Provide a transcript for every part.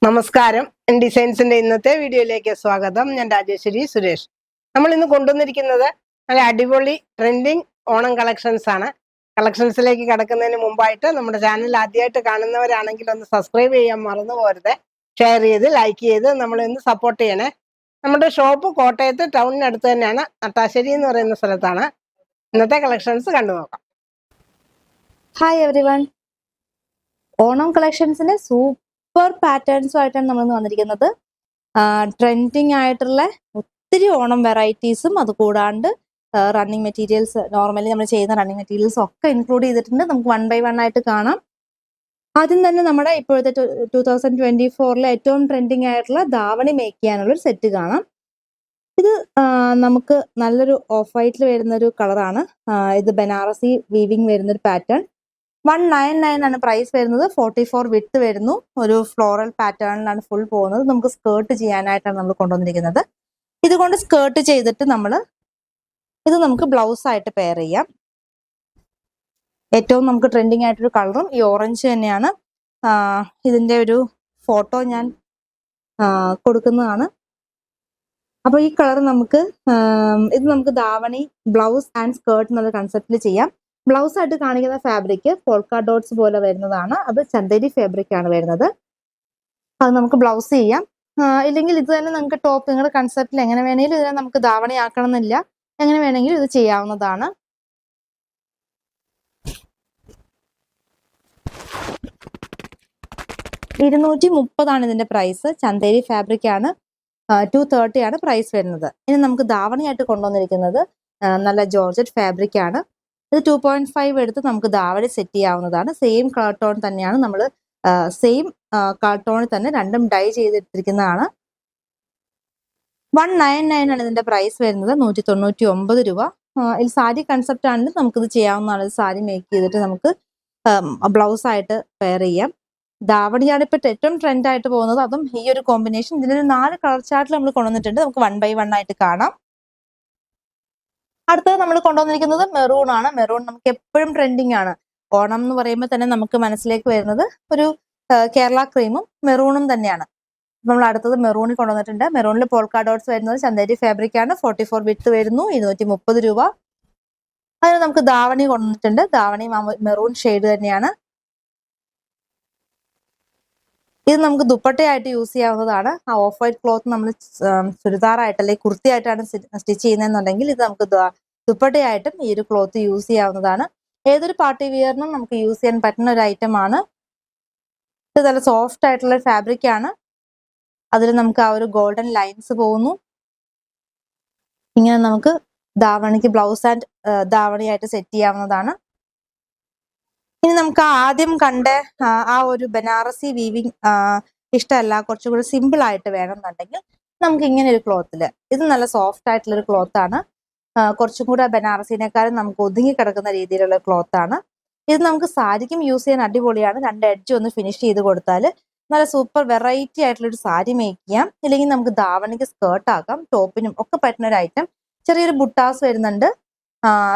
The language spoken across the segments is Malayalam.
നമസ്കാരം. ഡിസൈൻസിന്റെ ഇന്നത്തെ വീഡിയോയിലേക്ക് സ്വാഗതം. ഞാൻ രാജേശ്വരി സുരേഷ്. നമ്മൾ ഇന്ന് കൊണ്ടുവന്നിരിക്കുന്നത് നല്ല അടിപൊളി ട്രെൻഡിങ് ഓണം കളക്ഷൻസ് ആണ്. കളക്ഷൻസിലേക്ക് കടക്കുന്നതിന് മുമ്പായിട്ട് നമ്മുടെ ചാനൽ ആദ്യമായിട്ട് കാണുന്നവരാണെങ്കിൽ ഒന്ന് സബ്സ്ക്രൈബ് ചെയ്യാൻ മറന്നു പോരുത്. ഷെയർ ചെയ്ത് ലൈക്ക് ചെയ്ത് നമ്മളെ ഒന്ന് സപ്പോർട്ട് ചെയ്യണേ. നമ്മുടെ ഷോപ്പ് കോട്ടയത്ത് ടൗണിനടുത്ത് തന്നെയാണ്, നട്ടാശ്ശേരി എന്ന് പറയുന്ന സ്ഥലത്താണ്. ഇന്നത്തെ കളക്ഷൻസ് കണ്ടു നോക്കാം. ഹായ് എവരി വൺ, ഓണം കളക്ഷൻസിന്റെ സൂപ്പർ പാറ്റേൺസുമായിട്ടാണ് നമ്മൾ വന്നിരിക്കുന്നത്. ട്രെൻഡിങ് ആയിട്ടുള്ള ഒത്തിരി ഓണം വെറൈറ്റീസും അതുകൂടാണ്ട് റണ്ണിങ് മെറ്റീരിയൽസ്, നോർമലി നമ്മൾ ചെയ്യുന്ന റണ്ണിങ് മെറ്റീരിയൽസ് ഒക്കെ ഇൻക്ലൂഡ് ചെയ്തിട്ടുണ്ട്. നമുക്ക് 1 by 1 ആയിട്ട് കാണാം. ആദ്യം തന്നെ നമ്മുടെ ഇപ്പോഴത്തെ 2024 ഏറ്റവും ട്രെൻഡിങ് ആയിട്ടുള്ള ധാവണി മേക്ക് ചെയ്യാനുള്ള ഒരു സെറ്റ് കാണാം. ഇത് നമുക്ക് നല്ലൊരു ഓഫ് വൈറ്റിൽ വരുന്ന ഒരു കളറാണ്. ഇത് ബനാറസി വീവിങ് വരുന്നൊരു പാറ്റേൺ. 199 ആണ് പ്രൈസ് വരുന്നത്. 44 വിഡ്ത്ത് വരുന്നു. ഒരു ഫ്ലോറൽ പാറ്റേണിലാണ് ഫുൾ പോകുന്നത്. നമുക്ക് സ്കേർട്ട് ചെയ്യാനായിട്ടാണ് നമ്മൾ കൊണ്ടുവന്നിരിക്കുന്നത്. ഇതുകൊണ്ട് സ്കേർട്ട് ചെയ്തിട്ട് ഇത് നമുക്ക് ബ്ലൗസ് ആയിട്ട് പെയർ ചെയ്യാം. ഏറ്റവും നമുക്ക് ട്രെൻഡിങ് ആയിട്ടൊരു കളറും ഈ ഓറഞ്ച് തന്നെയാണ്. ഇതിന്റെ ഒരു ഫോട്ടോ ഞാൻ കൊടുക്കുന്നതാണ്. അപ്പൊ ഈ കളർ ഇത് നമുക്ക് ധാവണി, ബ്ലൗസ് ആൻഡ് സ്കേർട്ട് എന്നുള്ള കൺസെപ്റ്റിൽ ചെയ്യാം. ബ്ലൗസ് ആയിട്ട് കാണിക്കുന്ന ഫാബ്രിക് പോൾക്ക ഡോട്ട്സ് പോലെ വരുന്നതാണ്. അത് ചന്ദേരി ഫാബ്രിക് ആണ് വരുന്നത്. അത് നമുക്ക് ബ്ലൗസ് ചെയ്യാം. ഇല്ലെങ്കിൽ ഇത് തന്നെ നമുക്ക് ടോപ്പ്, നിങ്ങളുടെ കൺസെപ്റ്റിൽ എങ്ങനെ വേണമെങ്കിലും ഇതിനെ നമുക്ക് ധാവണി ആക്കണം എന്നില്ല, എങ്ങനെ വേണമെങ്കിലും ഇത് ചെയ്യാവുന്നതാണ്. $230 ഇതിന്റെ പ്രൈസ്. ചന്ദേരി ഫാബ്രിക് ആണ്. 230 ആണ് പ്രൈസ് വരുന്നത്. ഇനി നമുക്ക് ധാവണിയായിട്ട് കൊണ്ടുവന്നിരിക്കുന്നത് നല്ല ജോർജറ്റ് ഫാബ്രിക് ആണ്. ഇത് 2.5 എടുത്ത് നമുക്ക് ധാവണി സെറ്റ് ചെയ്യാവുന്നതാണ്. സെയിം കളർ ടോൺ തന്നെയാണ്, നമ്മൾ സെയിം കളർ ടോണിൽ തന്നെ രണ്ടും ഡൈ ചെയ്തെടുത്തിരിക്കുന്നതാണ്. 199 ആണ് ഇതിന്റെ പ്രൈസ് വരുന്നത്. 199 രൂപ. ഇത് സാരി കൺസെപ്റ്റ് ആണെങ്കിൽ നമുക്കിത് ചെയ്യാവുന്നതാണ്. സാരി മേക്ക് ചെയ്തിട്ട് നമുക്ക് ബ്ലൗസ് ആയിട്ട് പെയർ ചെയ്യാം. ധാവണിയാണ് ഇപ്പൊ ഏറ്റവും ട്രെൻഡ് ആയിട്ട് പോകുന്നത്. അതും ഈ ഒരു കോമ്പിനേഷൻ. ഇതിലൊരു 4 കളർ ചാർട്ടിൽ നമ്മൾ കൊണ്ടുവന്നിട്ടുണ്ട്. നമുക്ക് 1 by 1 ആയിട്ട് കാണാം. അടുത്തത് നമ്മൾ കൊണ്ടുവന്നിരിക്കുന്നത് മെറൂൺ ആണ്. മെറൂൺ നമുക്ക് എപ്പോഴും ട്രെൻഡിങ് ആണ്. ഓണം എന്ന് പറയുമ്പോൾ തന്നെ നമുക്ക് മനസ്സിലേക്ക് വരുന്നത് ഒരു കേരള ക്രീമും മെറൂണും തന്നെയാണ്. നമ്മൾ അടുത്തത് മെറൂണിൽ കൊണ്ടുവന്നിട്ടുണ്ട്. മെറൂണിൽ പോൾക്ക ഡോട്ട്സ് വരുന്നത് ചന്ദേരി ഫാബ്രിക് ആണ്. 44 വിഡ്ത്ത് വരുന്നു. 230 രൂപ. അതിന് നമുക്ക് ധാവണി കൊണ്ടുവന്നിട്ടുണ്ട്. ധാവണി മെറൂൺ ഷെയ്ഡ് തന്നെയാണ്. ഇത് നമുക്ക് ദുപ്പട്ടയായിട്ട് യൂസ് ചെയ്യാവുന്നതാണ്. ആ ഓഫ് വൈറ്റ് ക്ലോത്ത് നമ്മൾ ചുരിദാറായിട്ട് അല്ലെങ്കിൽ കുർത്തിയായിട്ടാണ് സ്റ്റിച്ച് ചെയ്യുന്നതെന്നുണ്ടെങ്കിൽ ഇത് നമുക്ക് ദുപ്പട്ടയായിട്ടും ഈ ഒരു ക്ലോത്ത് യൂസ് ചെയ്യാവുന്നതാണ്. ഏതൊരു പാർട്ടി വിയറിനും നമുക്ക് യൂസ് ചെയ്യാൻ പറ്റുന്ന ഒരു ഐറ്റം ആണ്. ഇത് നല്ല സോഫ്റ്റ് ആയിട്ടുള്ള ഫാബ്രിക് ആണ്. അതിൽ നമുക്ക് ആ ഒരു ഗോൾഡൻ ലൈൻസ് പോകുന്നു. ഇങ്ങനെ നമുക്ക് ധാവണിക്ക് ബ്ലൗസ് ആൻഡ് ധാവണിയായിട്ട് സെറ്റ് ചെയ്യാവുന്നതാണ്. ഇനി നമുക്ക് ആദ്യം കണ്ട ആ ഒരു ബനാറസി വീവിങ് ഇഷ്ടമല്ല, കുറച്ചുകൂടി സിമ്പിൾ ആയിട്ട് വേണമെന്നുണ്ടെങ്കിൽ നമുക്ക് ഇങ്ങനെ ഒരു ക്ലോത്തിൽ, ഇത് നല്ല സോഫ്റ്റ് ആയിട്ടുള്ള ഒരു ക്ലോത്ത് ആണ്. കുറച്ചും കൂടെ ബനാറസിനേക്കാളും നമുക്ക് ഒതുങ്ങി കിടക്കുന്ന രീതിയിലുള്ള ക്ലോത്ത് ആണ്. ഇത് നമുക്ക് സാരിക്കും യൂസ് ചെയ്യാൻ അടിപൊളിയാണ്. 2 എഡ്ജ് ഒന്ന് ഫിനിഷ് ചെയ്ത് കൊടുത്താൽ നല്ല സൂപ്പർ വെറൈറ്റി ആയിട്ടുള്ള ഒരു സാരി മേക്ക് ചെയ്യാം. ഇല്ലെങ്കിൽ നമുക്ക് ധാവണിക്ക് സ്കേർട്ട് ആക്കാം, ടോപ്പിനും ഒക്കെ പറ്റുന്ന ഒരു ഐറ്റം. ചെറിയൊരു ബുട്ടാസ് വരുന്നുണ്ട്.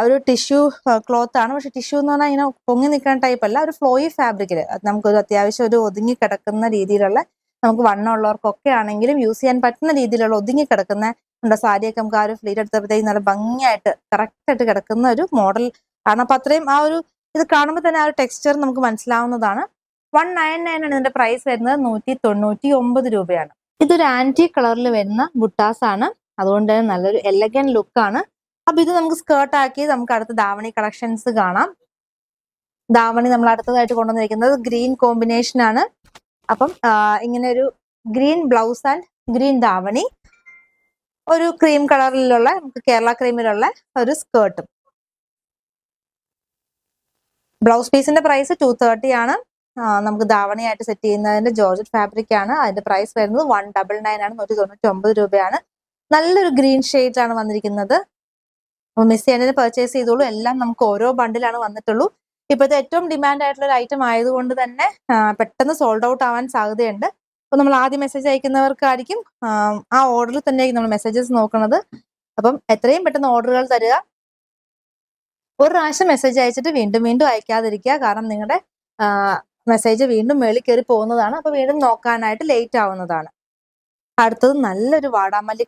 ഒരു ടിഷ്യൂ ക്ലോത്ത് ആണ്. പക്ഷെ ടിഷ്യൂ എന്ന് പറഞ്ഞാൽ ഇങ്ങനെ പൊങ്ങി നിൽക്കുന്ന ടൈപ്പ് അല്ല, ഒരു ഫ്ലോയി ഫാബ്രിക്കിൽ നമുക്കൊരു അത്യാവശ്യം ഒരു ഒതുങ്ങി കിടക്കുന്ന രീതിയിലുള്ള, നമുക്ക് വണ്ണമുള്ളവർക്കൊക്കെ ആണെങ്കിലും യൂസ് ചെയ്യാൻ പറ്റുന്ന രീതിയിലുള്ള ഒതുങ്ങി കിടക്കുന്ന നമ്മുടെ സാരിയൊക്കെ നമുക്ക് ആ ഒരു ഫ്ലീറ്റ് എടുത്തപ്പോഴത്തേക്ക് നല്ല ഭംഗിയായിട്ട് കറക്റ്റ് ആയിട്ട് കിടക്കുന്ന ഒരു മോഡൽ ആണ്. അപ്പൊ അത്രയും ആ ഒരു ഇത് കാണുമ്പോൾ തന്നെ ആ ഒരു ടെക്സ്ചർ നമുക്ക് മനസ്സിലാവുന്നതാണ്. 199 ആണ് ഇതിന്റെ പ്രൈസ് വരുന്നത്. 199 രൂപയാണ്. ഇതൊരു ആന്റി കളറിൽ വരുന്ന ബുട്ടാസ് ആണ്. അതുകൊണ്ട് തന്നെ നല്ലൊരു എലഗന്റ് ലുക്കാണ്. അപ്പൊ ഇത് നമുക്ക് സ്കേർട്ട് ആക്കി നമുക്ക് അടുത്ത ധാവണി കളക്ഷൻസ് കാണാം. ധാവണി നമ്മൾ അടുത്തതായിട്ട് കൊണ്ടുവന്നിരിക്കുന്നത് ഗ്രീൻ കോമ്പിനേഷൻ ആണ്. അപ്പം ഇങ്ങനെ ഒരു green blouse and green davani, ഒരു ക്രീം കളറിലുള്ള, നമുക്ക് കേരള ക്രീമിലുള്ള ഒരു സ്കേർട്ടും. ബ്ലൗസ് പീസിന്റെ പ്രൈസ് 230 ആണ്. നമുക്ക് ധാവണിയായിട്ട് സെറ്റ് ചെയ്യുന്നതിന്റെ ജോർജറ്റ് ഫാബ്രിക് ആണ്. അതിന്റെ പ്രൈസ് വരുന്നത് 199 ആണ്. 199 രൂപയാണ്. നല്ലൊരു ഗ്രീൻ ഷെയ്ഡിലാണ് വന്നിരിക്കുന്നത്. മിസ് ചെയ്യാൻ പർച്ചേസ് ചെയ്തോളൂ. എല്ലാം നമുക്ക് ഓരോ ബണ്ടിലാണ് വന്നിട്ടുള്ളൂ. ഇപ്പോഴത്തെ ഏറ്റവും ഡിമാൻഡ് ആയിട്ടുള്ള ഒരു ഐറ്റം ആയതുകൊണ്ട് തന്നെ പെട്ടെന്ന് സോൾഡ് ഔട്ട് ആവാൻ സാധ്യതയുണ്ട്. അപ്പൊ നമ്മൾ ആദ്യം മെസ്സേജ് അയക്കുന്നവർക്കായിരിക്കും ആ ഓർഡറിൽ തന്നെയായിരിക്കും നമ്മൾ മെസ്സേജസ് നോക്കുന്നത്. അപ്പം എത്രയും പെട്ടെന്ന് ഓർഡറുകൾ തരിക. ഒരു പ്രാവശ്യം മെസ്സേജ് അയച്ചിട്ട് വീണ്ടും വീണ്ടും അയക്കാതിരിക്കുക. കാരണം നിങ്ങളുടെ മെസ്സേജ് വീണ്ടും മേളിൽ കയറി പോകുന്നതാണ്. അപ്പൊ വീണ്ടും നോക്കാനായിട്ട് ലേറ്റ് ആവുന്നതാണ്. അടുത്തത് നല്ലൊരു വാടാമല്ലി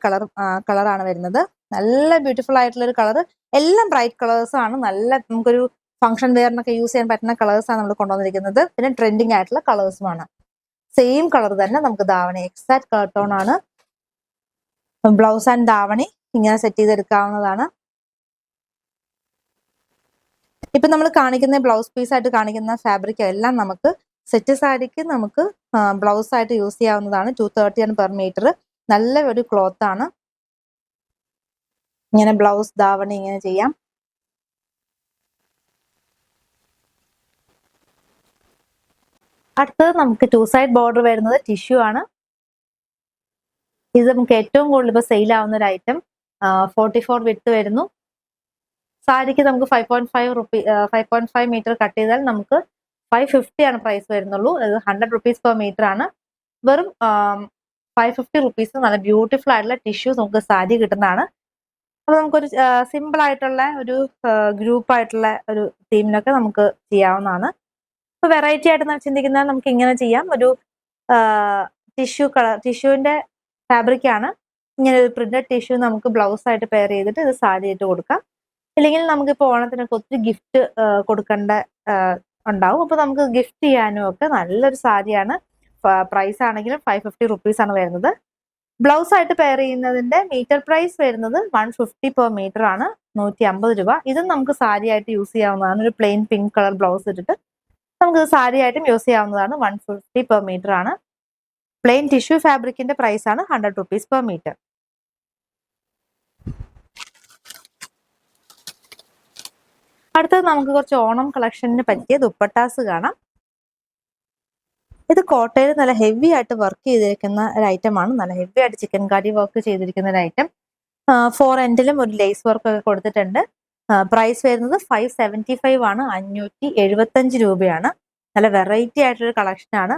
കളറാണ് വരുന്നത്. നല്ല ബ്യൂട്ടിഫുൾ ആയിട്ടുള്ള ഒരു കളർ. എല്ലാം ബ്രൈറ്റ് കളേഴ്സ് ആണ്. നല്ല നമുക്കൊരു ഫംഗ്ഷൻ വെയറിനൊക്കെ യൂസ് ചെയ്യാൻ പറ്റുന്ന കളേഴ്സ് ആണ് നമ്മൾ കൊണ്ടുവന്നിരിക്കുന്നത്. പിന്നെ ട്രെൻഡിങ് ആയിട്ടുള്ള കളേഴ്സുമാണ്. സെയിം കളർ തന്നെ നമുക്ക് ധാവണി എക്സാക്ട് കളർ ടോൺ ആണ്. ബ്ലൗസ് ആൻഡ് ധാവണി ഇങ്ങനെ സെറ്റ് ചെയ്തെടുക്കാവുന്നതാണ്. ഇപ്പൊ നമ്മൾ കാണിക്കുന്ന ബ്ലൗസ് പീസ് ആയിട്ട് കാണിക്കുന്ന ഫാബ്രിക് എല്ലാം നമുക്ക് സെറ്റ് സാരിക്ക് നമുക്ക് ബ്ലൗസ് ആയിട്ട് യൂസ് ചെയ്യാവുന്നതാണ്. 230 ആണ് പെർ മീറ്റർ. നല്ല ഒരു ക്ലോത്ത് ആണ്. ഇങ്ങനെ ബ്ലൗസ് ധാവണി ഇങ്ങനെ ചെയ്യാം. അടുത്തത് നമുക്ക് 2 സൈഡ് ബോർഡർ വരുന്നത് ടിഷ്യൂ ആണ്. ഇത് നമുക്ക് ഏറ്റവും കൂടുതൽ ഇപ്പൊ സെയിൽ ആവുന്ന ഒരു ഐറ്റം. 44 വിഡ്ത്ത് വരുന്നു. സാരിക്ക് നമുക്ക് 5.5 മീറ്റർ കട്ട് ചെയ്താൽ നമുക്ക് 550 ആണ് പ്രൈസ് വരുന്നുള്ളൂ. അത് 100 റുപ്പീസ് പെർ മീറ്റർ ആണ്. വെറും 550 റുപ്പീസ് നല്ല ബ്യൂട്ടിഫുൾ ആയിട്ടുള്ള ടിഷ്യൂ നമുക്ക് സാരി കിട്ടുന്നതാണ്. അപ്പൊ നമുക്കൊരു സിമ്പിൾ ആയിട്ടുള്ള ഒരു ഗ്രൂപ്പ് ആയിട്ടുള്ള ഒരു തീമിനൊക്കെ നമുക്ക് ചെയ്യാവുന്നതാണ്. ഇപ്പൊ വെറൈറ്റി ആയിട്ട് ചിന്തിക്കുന്നത് നമുക്ക് ഇങ്ങനെ ചെയ്യാം. ഒരു ടിഷ്യൂവിന്റെ ഫാബ്രിക് ആണ്. ഇങ്ങനെ ഒരു പ്രിന്റഡ് ടിഷ്യൂ നമുക്ക് ബ്ലൗസ് ആയിട്ട് പെയർ ചെയ്തിട്ട് ഇത് സാരി ആയിട്ട് കൊടുക്കാം. ഇല്ലെങ്കിൽ നമുക്കിപ്പോ ഓണത്തിനൊക്കെ ഒത്തിരി ഗിഫ്റ്റ് കൊടുക്കേണ്ട ഉണ്ടാവും. അപ്പൊ നമുക്ക് ഗിഫ്റ്റ് ചെയ്യാനും ഒക്കെ നല്ലൊരു സാരിയാണ്. പ്രൈസ് ആണെങ്കിലും 550 റുപ്പീസ് ആണ് വരുന്നത്. ബ്ലൗസ് ആയിട്ട് പെയർ ചെയ്യുന്നതിന്റെ മീറ്റർ പ്രൈസ് വരുന്നത് 150 പെർ മീറ്റർ ആണ്. 150 രൂപ. ഇതും നമുക്ക് സാരി ആയിട്ട് യൂസ് ചെയ്യാവുന്നതാണ്. ഒരു പ്ലെയിൻ പിങ്ക് കളർ ബ്ലൗസ് ഇട്ടിട്ട് നമുക്ക് സാരി ആയിട്ടും യൂസ് ചെയ്യാവുന്നതാണ്. 150 പെർ മീറ്റർ ആണ്. പ്ലെയിൻ ടിഷ്യൂ ഫാബ്രിക്കിന്റെ പ്രൈസ് ആണ് 100 റുപ്പീസ് പെർ മീറ്റർ. അടുത്തത് നമുക്ക് കുറച്ച് ഓണം കളക്ഷന് പറ്റിയ ദുപ്പട്ടാസ് കാണാം. ഇത് കോട്ടയിൽ നല്ല ഹെവി ആയിട്ട് വർക്ക് ചെയ്തിരിക്കുന്ന ഒരു ഐറ്റം ആണ്. നല്ല ഹെവി ആയിട്ട് ചിക്കൻ കാരി വർക്ക് ചെയ്തിരിക്കുന്ന ഒരു ഐറ്റം. 4 എൻഡിലും ഒരു ലേസ് വർക്ക് ഒക്കെ കൊടുത്തിട്ടുണ്ട്. പ്രൈസ് വരുന്നത് 575 ആണ്. 575 രൂപയാണ്. നല്ല വെറൈറ്റി ആയിട്ടൊരു കളക്ഷൻ ആണ്.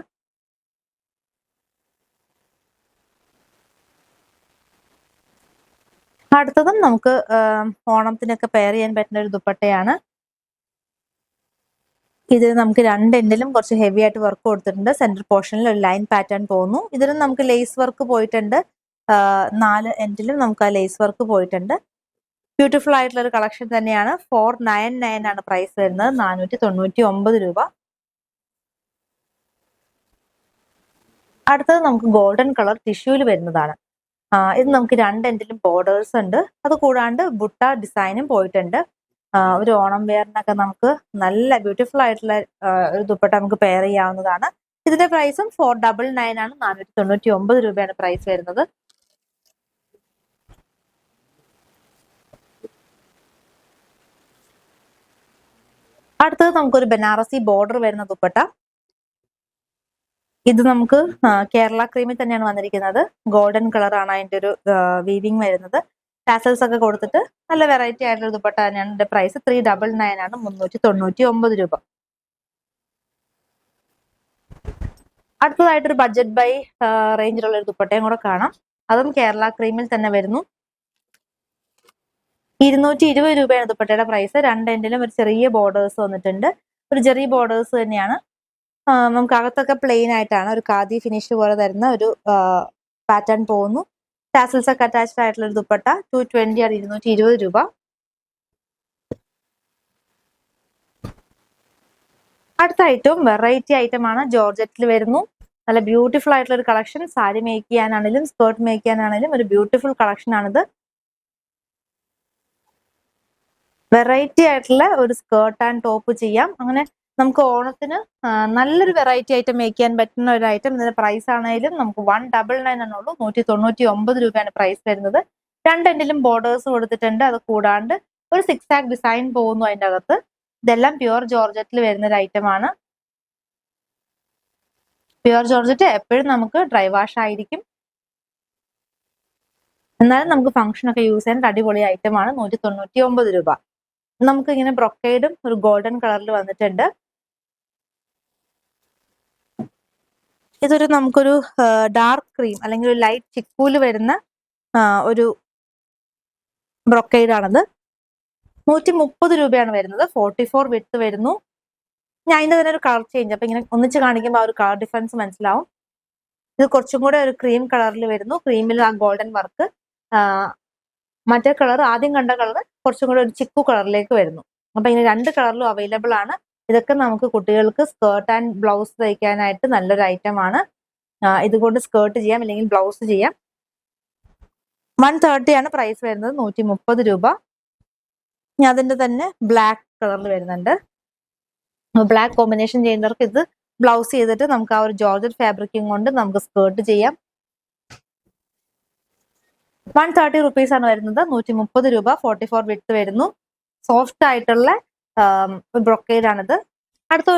അടുത്തതും നമുക്ക് ഓണത്തിനൊക്കെ പെയർ ചെയ്യാൻ പറ്റുന്ന ഒരു ദുപ്പട്ടയാണ്. ഇത് നമുക്ക് 2 എൻഡിലും കുറച്ച് ഹെവി ആയിട്ട് വർക്ക് കൊടുത്തിട്ടുണ്ട്. സെന്റർ പോർഷനിൽ ഒരു ലൈൻ പാറ്റേൺ പോകുന്നു. ഇതിലും നമുക്ക് ലേസ് വർക്ക് പോയിട്ടുണ്ട്. 4 എൻഡിലും നമുക്ക് ആ ലേസ് വർക്ക് പോയിട്ടുണ്ട്. ബ്യൂട്ടിഫുൾ ആയിട്ടുള്ള ഒരു കളക്ഷൻ തന്നെയാണ്. 499 ആണ് പ്രൈസ് വരുന്നത്. 499 രൂപ. അടുത്തത് നമുക്ക് ഗോൾഡൻ കളർ ടിഷ്യൂല് വരുന്നതാണ്. ഇത് നമുക്ക് 2 എൻഡിലും ബോർഡേഴ്സ് ഉണ്ട്. അത് കൂടാണ്ട് ബുട്ട ഡിസൈനും പോയിട്ടുണ്ട്. ഒരു ഓണം വെയറിനൊക്കെ നമുക്ക് നല്ല ബ്യൂട്ടിഫുൾ ആയിട്ടുള്ള ഒരു ദുപ്പട്ട നമുക്ക് പെയർ ചെയ്യാവുന്നതാണ്. ഇതിന്റെ പ്രൈസും 499 ആണ്. 499 രൂപയാണ് പ്രൈസ് വരുന്നത്. അടുത്തത് നമുക്കൊരു ബനാറസി ബോർഡർ വരുന്ന ദുപ്പട്ട. ഇത് നമുക്ക് കേരള ക്രീമിൽ തന്നെയാണ് വന്നിരിക്കുന്നത്. ഗോൾഡൻ കളർ ആണ് അതിന്റെ ഒരു വീവിങ് വരുന്നത്. ടാസൽസ് ഒക്കെ കൊടുത്തിട്ട് നല്ല വെറൈറ്റി ആയിട്ടുള്ള ദുപ്പട്ട തന്നെയാണ്. ഇതിന്റെ പ്രൈസ് 399 ആണ്. 399 രൂപ. അടുത്തതായിട്ടൊരു ബഡ്ജറ്റ് ബൈ റേഞ്ചിലുള്ള ഒരു ദുപ്പട്ടയും കൂടെ കാണാം. അതും കേരള ക്രീമിൽ തന്നെ വരുന്നു. 220 രൂപയാണ് ദുപ്പട്ടയുടെ പ്രൈസ്. 2 എൻഡിലും ഒരു ചെറിയ ബോർഡേഴ്സ് വന്നിട്ടുണ്ട്. ഒരു ചെറിയ ബോർഡേഴ്സ് തന്നെയാണ്. നമുക്ക് അകത്തൊക്കെ പ്ലെയിൻ ആയിട്ടാണ് ഒരു ഖാദി ഫിനിഷ് പോലെ തരുന്ന ഒരു പാറ്റേൺ പോകുന്നു. ടാസൽസ് ഒക്കെ അറ്റാച്ച്ഡ് ആയിട്ടുള്ള ഒരു ദുപ്പട്ട. 220 ആണ്. 220 രൂപ. അടുത്ത ഐറ്റവും വെറൈറ്റി ഐറ്റം ആണ്. ജോർജറ്റിൽ വരുന്നു. നല്ല ബ്യൂട്ടിഫുൾ ആയിട്ടുള്ള ഒരു കളക്ഷൻ. സാരി മേക്ക് ചെയ്യാനാണെങ്കിലും സ്കേർട്ട് മേക്ക് ചെയ്യാനാണെങ്കിലും ഒരു ബ്യൂട്ടിഫുൾ കളക്ഷൻ ആണിത്. വെറൈറ്റി ആയിട്ടുള്ള ഒരു സ്കേർട്ട് ആൻഡ് ടോപ്പ് ചെയ്യാം. അങ്ങനെ നമുക്ക് ഓണത്തിന് നല്ലൊരു വെറൈറ്റി ഐറ്റം മേക്ക് ചെയ്യാൻ പറ്റുന്ന ഒരു ഐറ്റം. ഇതിന്റെ പ്രൈസ് ആണെങ്കിലും നമുക്ക് 199 ആണുള്ളൂ. 199 രൂപയാണ് പ്രൈസ് വരുന്നത്. 2 എൻഡിലും ബോർഡേഴ്സ് കൊടുത്തിട്ടുണ്ട്. അത് കൂടാണ്ട് ഒരു 6 ആക്ക് ഡിസൈൻ പോകുന്നു അതിന്റെ അകത്ത്. ഇതെല്ലാം പ്യുവർ ജോർജറ്റിൽ വരുന്ന ഒരു ഐറ്റം ആണ്. പ്യുവർ ജോർജറ്റ് എപ്പോഴും നമുക്ക് ഡ്രൈ വാഷ് ആയിരിക്കും. എന്നാലും നമുക്ക് ഫംഗ്ഷൻ ഒക്കെ യൂസ് ചെയ്യാൻ അടിപൊളി ഐറ്റം ആണ്. 199 രൂപ. നമുക്ക് ഇങ്ങനെ ബ്രൊക്കേഡും ഒരു ഗോൾഡൻ കളറിൽ വന്നിട്ടുണ്ട്. ഇതൊരു നമുക്കൊരു ഡാർക്ക് ക്രീം അല്ലെങ്കിൽ ഒരു ലൈറ്റ് ചിക്കൂല് വരുന്ന ഒരു ബ്രൊക്കേഡ് ആണത്. 130 രൂപയാണ് വരുന്നത്. 44 വിഡ്ത്ത് വരുന്നു. ഞാൻ അതിന്റെ തന്നെ ഒരു കളർ ചേഞ്ച്, അപ്പൊ ഇങ്ങനെ ഒന്നിച്ച് കാണിക്കുമ്പോൾ ആ ഒരു കളർ ഡിഫറൻസ് മനസ്സിലാവും. ഇത് കുറച്ചും കൂടെ ഒരു ക്രീം കളറിൽ വരുന്നു, ക്രീമിൽ ആ ഗോൾഡൻ വർക്ക്. മറ്റേ കളർ, ആദ്യം കണ്ട കളർ കുറച്ചും കൂടെ ഒരു ചിക്കു കളറിലേക്ക് വരുന്നു. അപ്പൊ ഇങ്ങനെ 2 കളറിലും അവൈലബിൾ ആണ്. ഇതൊക്കെ നമുക്ക് കുട്ടികൾക്ക് സ്കേർട്ട് ആൻഡ് ബ്ലൗസ് തയ്ക്കാനായിട്ട് നല്ലൊരു ഐറ്റം ആണ്. ഇതുകൊണ്ട് സ്കേർട്ട് ചെയ്യാം, അല്ലെങ്കിൽ ബ്ലൗസ് ചെയ്യാം. 130 ആണ് പ്രൈസ് വരുന്നത്, 130 രൂപ. അതിന്റെ തന്നെ ബ്ലാക്ക് കളറിൽ വരുന്നുണ്ട്. ബ്ലാക്ക് കോമ്പിനേഷൻ ചെയ്യുന്നവർക്ക് ഇത് ബ്ലൗസ് ചെയ്തിട്ട് നമുക്ക് ആ ഒരു ജോർജറ്റ് ഫാബ്രിക്കും കൊണ്ട് നമുക്ക് സ്കേർട്ട് ചെയ്യാം. 130 റുപ്പീസ് ആണ് വരുന്നത്, 130 രൂപ. 44 വിഡ്ത്ത് വരുന്നു. സോഫ്റ്റ് ആയിട്ടുള്ള ബ്രൊക്കേഡ് ആണിത്. അടുത്ത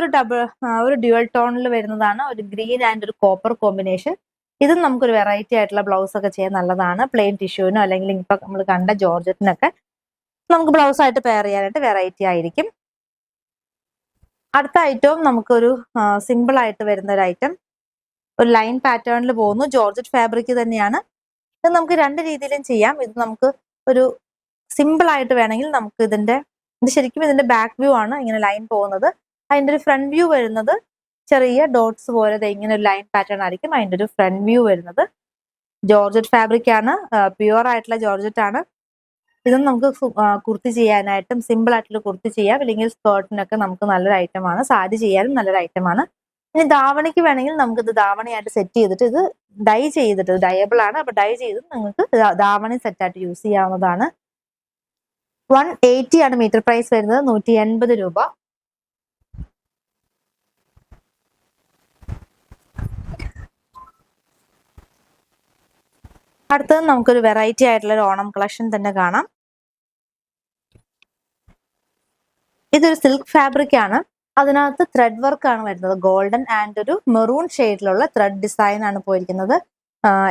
ഒരു ഡ്യുവൽ ടോണിൽ വരുന്നതാണ്, ഒരു ഗ്രീൻ ആൻഡ് ഒരു കോപ്പർ കോമ്പിനേഷൻ. ഇതും നമുക്കൊരു വെറൈറ്റി ആയിട്ടുള്ള ബ്ലൗസ് ഒക്കെ ചെയ്യാൻ നല്ലതാണ്. പ്ലെയിൻ ടിഷ്യൂവിനോ അല്ലെങ്കിൽ ഇപ്പൊ നമ്മൾ കണ്ട ജോർജറ്റിനൊക്കെ നമുക്ക് ബ്ലൗസ് ആയിട്ട് പെയർ ചെയ്യാനായിട്ട് വെറൈറ്റി ആയിരിക്കും. അടുത്ത ഐറ്റവും നമുക്കൊരു സിമ്പിൾ ആയിട്ട് വരുന്ന ഒരു ഐറ്റം, ഒരു ലൈൻ പാറ്റേണിൽ പോകുന്നു. ജോർജറ്റ് ഫാബ്രിക് തന്നെയാണ്. ഇത് നമുക്ക് 2 രീതിയിലും ചെയ്യാം. ഇത് നമുക്ക് ഒരു സിമ്പിൾ ആയിട്ട് വേണമെങ്കിൽ നമുക്ക് ഇത് ശരിക്കും ഇതിന്റെ ബാക്ക് വ്യൂ ആണ് ഇങ്ങനെ ലൈൻ പോകുന്നത്. അതിന്റെ ഒരു ഫ്രണ്ട് വ്യൂ വരുന്നത് ചെറിയ ഡോട്ട്സ് പോലെ ഇങ്ങനെ ഒരു ലൈൻ പാറ്റേൺ ആയിരിക്കും അതിന്റെ ഒരു ഫ്രണ്ട് വ്യൂ വരുന്നത്. ജോർജറ്റ് ഫാബ്രിക് ആണ്, പ്യുവർ ആയിട്ടുള്ള ജോർജറ്റ് ആണ്. ഇതും നമുക്ക് കുർത്തി ചെയ്യാനായിട്ടും സിമ്പിൾ ആയിട്ടുള്ള കുർത്തി ചെയ്യാം, അല്ലെങ്കിൽ സ്കേർട്ടിനൊക്കെ നമുക്ക് നല്ലൊരു ഐറ്റമാണ്. സാരി ചെയ്യാനും നല്ലൊരു ഐറ്റമാണ്. ഇനി ധാവണിക്ക് വേണമെങ്കിൽ നമുക്ക് ഇത് ധാവണിയായിട്ട് സെറ്റ് ചെയ്തിട്ട് ഇത് ഡൈ ചെയ്തിട്ട്, ഡയബിൾ ആണ്, അപ്പൊ ഡൈ ചെയ്ത് നിങ്ങൾക്ക് ധാവണി സെറ്റായിട്ട് യൂസ് ചെയ്യാവുന്നതാണ്. 180 ആണ് മീറ്റർ പ്രൈസ് വരുന്നത്, 180 രൂപ. അടുത്തത് നമുക്കൊരു വെറൈറ്റി ആയിട്ടുള്ള ഒരു ഓണം കളക്ഷൻ തന്നെ കാണാം. ഇതൊരു സിൽക്ക് ഫാബ്രിക് ആണ്, അതിനകത്ത് ത്രെഡ് വർക്ക് ആണ് വരുന്നത്. ഗോൾഡൻ ആൻഡ് ഒരു മെറൂൺ ഷെയ്ഡിലുള്ള ത്രെഡ് ഡിസൈൻ ആണ് പോയിരിക്കുന്നത്.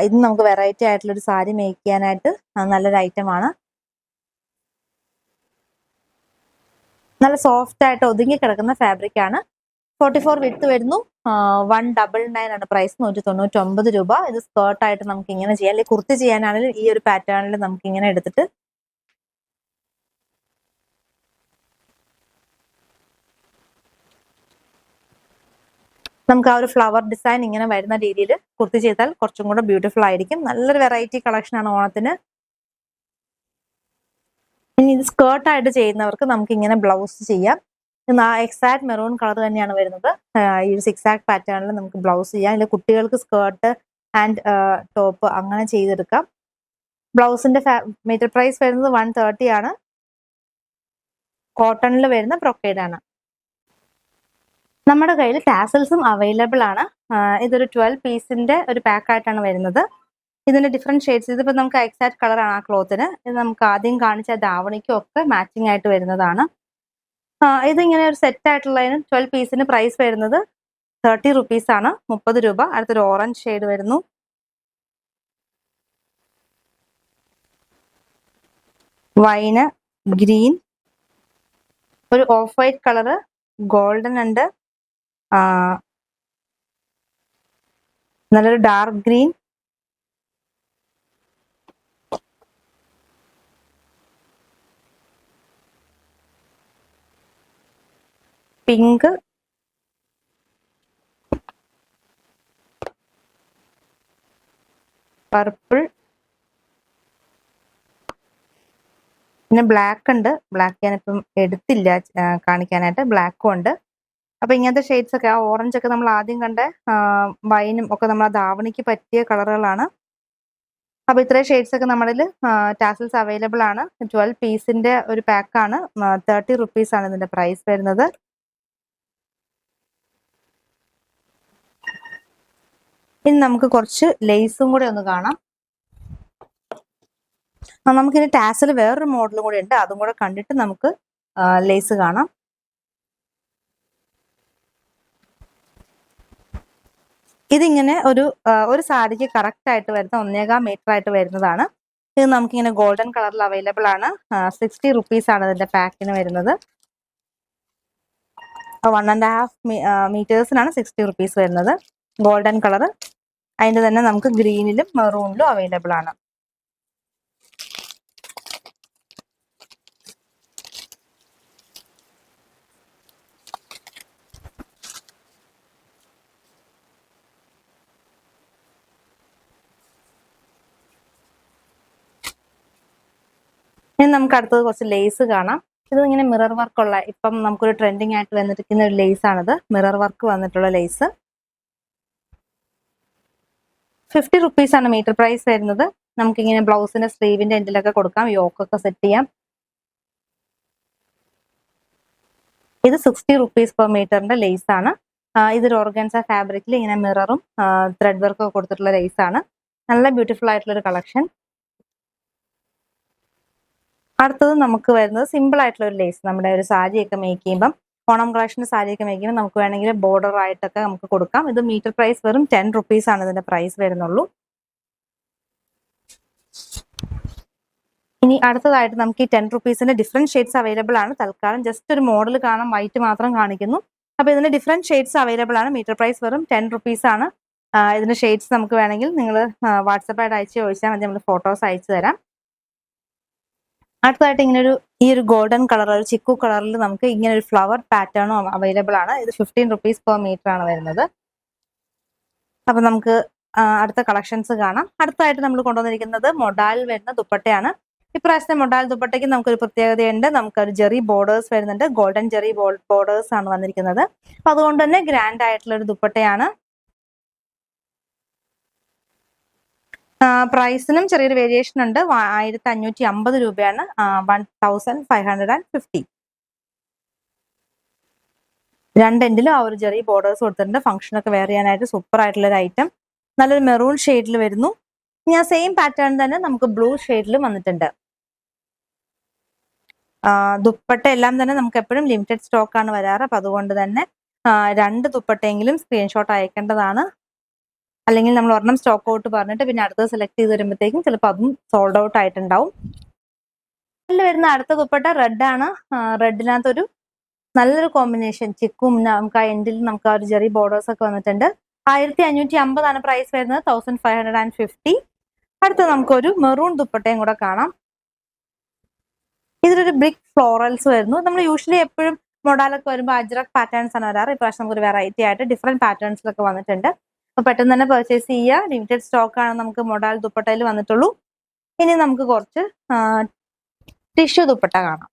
ഇത് നമുക്ക് വെറൈറ്റി ആയിട്ടുള്ള ഒരു സാരി മേക്ക് ചെയ്യാനായിട്ട് നല്ലൊരു ഐറ്റം ആണ്. നല്ല സോഫ്റ്റ് ആയിട്ട് ഒതുങ്ങി കിടക്കുന്ന ഫാബ്രിക് ആണ്. 44 വിഡ്ത്ത് വരുന്നു. 199 ആണ് പ്രൈസ്, 199 രൂപ. ഇത് സ്കേർട്ട് ആയിട്ട് നമുക്ക് ഇങ്ങനെ ചെയ്യാം, അല്ലെങ്കിൽ കുർത്തി ചെയ്യാനാണെങ്കിലും ഈ ഒരു പാറ്റേണിൽ നമുക്ക് ഇങ്ങനെ എടുത്തിട്ട് നമുക്ക് ആ ഒരു ഫ്ലവർ ഡിസൈൻ ഇങ്ങനെ വരുന്ന രീതിയിൽ കുർത്തി ചെയ്താൽ കുറച്ചും കൂടെ ബ്യൂട്ടിഫുൾ ആയിരിക്കും. നല്ലൊരു വെറൈറ്റി കളക്ഷൻ ആണ് ഓണത്തിന്. ഇനി ഇത് സ്കേർട്ട് ആയിട്ട് ചെയ്യുന്നവർക്ക് നമുക്ക് ഇങ്ങനെ ബ്ലൗസ് ചെയ്യാം. എക്സാക്ട് മെറൂൺ കളർ തന്നെയാണ് വരുന്നത്. ഈ ഒരു 6 ആക്ട് പാറ്റേണിൽ നമുക്ക് ബ്ലൗസ് ചെയ്യാം. അല്ലെങ്കിൽ കുട്ടികൾക്ക് സ്കേർട്ട് ആൻഡ് ടോപ്പ് അങ്ങനെ ചെയ്തെടുക്കാം. ബ്ലൗസിന്റെ മീറ്റർ പ്രൈസ് വരുന്നത് 130 ആണ്. കോട്ടണിൽ വരുന്ന ബ്രൊക്കേഡ് ആണ്. നമ്മുടെ കയ്യിൽ ടാസൽസും അവൈലബിൾ ആണ്. ഇതൊരു 12 പീസിന്റെ ഒരു പാക്ക് ആയിട്ടാണ് വരുന്നത്. ഇതിന്റെ ഡിഫറെന്റ് ഷെയ്ഡ്സ്, ഇതിപ്പോ നമുക്ക് എക്സാക്ട് കളർ ആണ് ആ ക്ലോത്തിന്. ഇത് നമുക്ക് ആദ്യം കാണിച്ച ധാവണിക്കും ഒക്കെ മാച്ചിങ് ആയിട്ട് വരുന്നതാണ്. ഇതിങ്ങനെ ഒരു സെറ്റ് ആയിട്ടുള്ളതിന് 12 പീസിന് പ്രൈസ് വരുന്നത് 30 റുപ്പീസ് ആണ്, 30 രൂപ. അടുത്തൊരു ഓറഞ്ച് ഷെയ്ഡ് വരുന്നു. വൈന്, ഗ്രീൻ, ഒരു ഓഫ് വൈറ്റ് കളറ്, ഗോൾഡൻ ഉണ്ട്, നല്ലൊരു ഡാർക്ക് ഗ്രീൻ, പിങ്ക്, പർപ്പിൾ, പിന്നെ ബ്ലാക്ക് ഉണ്ട്. ബ്ലാക്ക് ഞാനിപ്പം എടുത്തില്ല കാണിക്കാനായിട്ട്, ബ്ലാക്കും ഉണ്ട്. അപ്പൊ ഇങ്ങനത്തെ ഷെയ്ഡ്സ് ഒക്കെ, ആ ഓറഞ്ച് ഒക്കെ നമ്മൾ ആദ്യം കണ്ട വൈനും ഒക്കെ നമ്മൾ ആ ധാവണിക്ക് പറ്റിയ കളറുകളാണ്. അപ്പൊ ഇത്രയും ഷെയ്ഡ്സ് ഒക്കെ നമ്മളിൽ ടാസൽസ് അവൈലബിൾ ആണ്. 12 പീസിന്റെ ഒരു പാക്കാണ്. 30 റുപ്പീസ് ആണ് ഇതിന്റെ പ്രൈസ് വരുന്നത്. ഇനി നമുക്ക് കുറച്ച് ലേസും കൂടെ ഒന്ന് കാണാം. നമുക്കിനി ടാസൽ വേറൊരു മോഡലും കൂടെ ഉണ്ട്, അതും കൂടെ കണ്ടിട്ട് നമുക്ക് ലേസ് കാണാം. ഇതിങ്ങനെ ഒരു സാരിക്ക് കറക്റ്റ് ആയിട്ട് വരുന്ന 1.25 മീറ്റർ ആയിട്ട് വരുന്നതാണ്. ഇത് നമുക്കിങ്ങനെ ഗോൾഡൻ കളറിൽ അവൈലബിൾ ആണ്. 60 റുപ്പീസ് ആണ് ഇതിന്റെ പാക്കിന് വരുന്നത്. 1.5 മീറ്റേഴ്സിനാണ് 60 റുപ്പീസ് വരുന്നത്. ഗോൾഡൻ കളർ, അതിന്റെ തന്നെ നമുക്ക് ഗ്രീനിലും മെറൂണിലും അവൈലബിൾ ആണ്. ഇനി നമുക്ക് അടുത്തത് കുറച്ച് ലേസ് കാണാം. ഇത് ഇങ്ങനെ മിറർ വർക്കുള്ള, ഇപ്പം നമുക്കൊരു ട്രെൻഡിങ് ആയിട്ട് വന്നിരിക്കുന്ന ഒരു ലേസ് ആണിത്. മിറർ വർക്ക് വന്നിട്ടുള്ള ലേസ്. 50 റുപ്പീസ് ആണ് മീറ്റർ പ്രൈസ് വരുന്നത്. നമുക്കിങ്ങനെ ബ്ലൗസിന്റെ സ്ലീവിന്റെ എൻഡിലൊക്കെ കൊടുക്കാം, യോക്കൊക്കെ സെറ്റ് ചെയ്യാം. ഇത് 60 റുപ്പീസ് പെർ മീറ്ററിന്റെ ലേസ് ആണ്. ഇതൊരു ഓർഗൻസ ഫാബ്രിക്കിൽ ഇങ്ങനെ മിററും ത്രെഡ് വർക്കും ഒക്കെ കൊടുത്തിട്ടുള്ള ലേസ് ആണ്. നല്ല ബ്യൂട്ടിഫുൾ ആയിട്ടുള്ള ഒരു കളക്ഷൻ. അടുത്തത് നമുക്ക് വരുന്നത് സിമ്പിൾ ആയിട്ടുള്ള ഒരു ലേസ്. നമ്മുടെ ഒരു സാരിയൊക്കെ മേക്ക് ചെയ്യുമ്പം, ഓണം കളക്ഷന്റെ സാരിയൊക്കെ മേക്ക് ചെയ്യുമ്പോൾ നമുക്ക് വേണമെങ്കിൽ ബോർഡർ ആയിട്ടൊക്കെ നമുക്ക് കൊടുക്കാം. ഇത് മീറ്റർ പ്രൈസ് വെറും 10 റുപ്പീസ് ആണ് ഇതിന്റെ പ്രൈസ് വരുന്നുള്ളൂ. ഇനി അടുത്തതായിട്ട് നമുക്ക് ഈ 10 റുപ്പീസിന്റെ ഡിഫറെന്റ് ഷെയ്ഡ്സ് അവൈലബിൾ ആണ്. തൽക്കാലം ജസ്റ്റ് ഒരു മോഡൽ കാണാം, വൈറ്റ് മാത്രം കാണിക്കുന്നു. അപ്പൊ ഇതിന്റെ ഡിഫറെന്റ് ഷെയ്ഡ്സ് അവൈലബിൾ ആണ്. മീറ്റർ പ്രൈസ് വെറും 10 റുപ്പീസ് ആണ്. ഇതിന്റെ ഷെയ്ഡ്സ് നമുക്ക് വേണമെങ്കിൽ നിങ്ങൾ വാട്സപ്പായിട്ട് അയച്ച് ചോദിച്ചാൽ മതി, നമ്മൾ ഫോട്ടോസ് അയച്ചു തരാം. അടുത്തതായിട്ട് ഇങ്ങനെ ഈ ഒരു ഗോൾഡൻ കളർ, ഒരു ചിക്കു കളറിൽ നമുക്ക് ഇങ്ങനെ ഒരു ഫ്ലവർ പാറ്റേണും അവൈലബിൾ ആണ്. ഇത് 15 റുപ്പീസ് പെർ മീറ്റർ ആണ് വരുന്നത്. അപ്പൊ നമുക്ക് അടുത്ത കളക്ഷൻസ് കാണാം. അടുത്തതായിട്ട് നമ്മൾ കൊണ്ടുവന്നിരിക്കുന്നത് മൊഡാലിൽ വരുന്ന ദുപ്പട്ടയാണ്. ഇപ്രാവശ്യത്തെ മൊഡാൽ ദുപ്പട്ടയ്ക്ക് നമുക്കൊരു പ്രത്യേകതയുണ്ട്. നമുക്കൊരു ജെറി ബോർഡേഴ്സ് വരുന്നുണ്ട്. ഗോൾഡൻ ജെറി ബോർഡേഴ്സ് ആണ് വന്നിരിക്കുന്നത്. അപ്പൊ അതുകൊണ്ട് തന്നെ ഗ്രാൻഡ് ആയിട്ടുള്ള ഒരു ദുപ്പട്ടയാണ്. പ്രൈസിനും ചെറിയൊരു വേരിയേഷൻ ഉണ്ട്. 1550 രൂപയാണ്. 1550. രണ്ടെൻഡിലും ആ ഒരു ജെറി ബോർഡേഴ്സ് കൊടുത്തിട്ടുണ്ട്. ഫംഗ്ഷനൊക്കെ വെയർ ചെയ്യാനായിട്ട് സൂപ്പർ ആയിട്ടുള്ള ഒരു ഐറ്റം. നല്ലൊരു മെറൂൺ ഷെയ്ഡിൽ വരുന്നു. ഞാൻ സെയിം പാറ്റേൺ തന്നെ നമുക്ക് ബ്ലൂ ഷെയ്ഡിലും വന്നിട്ടുണ്ട്. ദുപ്പട്ട എല്ലാം തന്നെ നമുക്ക് എപ്പോഴും ലിമിറ്റഡ് സ്റ്റോക്ക് ആണ് വരാറ്. അപ്പൊ അതുകൊണ്ട് തന്നെ 2 ദുപ്പട്ടയെങ്കിലും സ്ക്രീൻഷോട്ട് അയക്കേണ്ടതാണ്. അല്ലെങ്കിൽ നമ്മൾ ഒരെണ്ണം സ്റ്റോക്ക് ഔട്ട് പറഞ്ഞിട്ട് പിന്നെ അടുത്തത് സെലക്ട് ചെയ്ത് വരുമ്പോഴത്തേക്കും ചിലപ്പോൾ അതും സോൾഡ് ഔട്ട് ആയിട്ടുണ്ടാവും. ഇതിൽ വരുന്ന അടുത്ത ദുപ്പട്ട റെഡ് ആണ്. റെഡിനകത്തൊരു നല്ലൊരു കോമ്പിനേഷൻ ചിക്കും, നമുക്ക് ആ എൻഡിൽ നമുക്ക് ആ ഒരു ജെറി ബോർഡേഴ്സ് ഒക്കെ വന്നിട്ടുണ്ട്. 1550 ആണ് പ്രൈസ് വരുന്നത്. 1550. അടുത്ത നമുക്കൊരു മെറൂൺ ദുപ്പട്ടയും കൂടെ കാണാം. ഇതിലൊരു ബ്രിക്ക് ഫ്ലോറൽസ് വരുന്നു. നമ്മൾ യൂഷ്വലി എപ്പോഴും മൊഡാലൊക്കെ വരുമ്പോൾ അജ്രക് പാറ്റേൺസ് ആണ് വരാറ്. ഇപ്രാവശ്യം നമുക്കൊരു വെറൈറ്റി ആയിട്ട് ഡിഫറെന്റ് പാറ്റേൺസിലൊക്കെ വന്നിട്ടുണ്ട്. അപ്പൊ പെട്ടെന്ന് തന്നെ പർച്ചേസ് ചെയ്യുക. ലിമിറ്റഡ് സ്റ്റോക്ക് ആണ് നമുക്ക് മൊഡാൽ ദുപ്പട്ടയിൽ വന്നിട്ടുള്ളൂ. ഇനി നമുക്ക് കുറച്ച് ടിഷ്യൂ ദുപ്പട്ട കാണാം.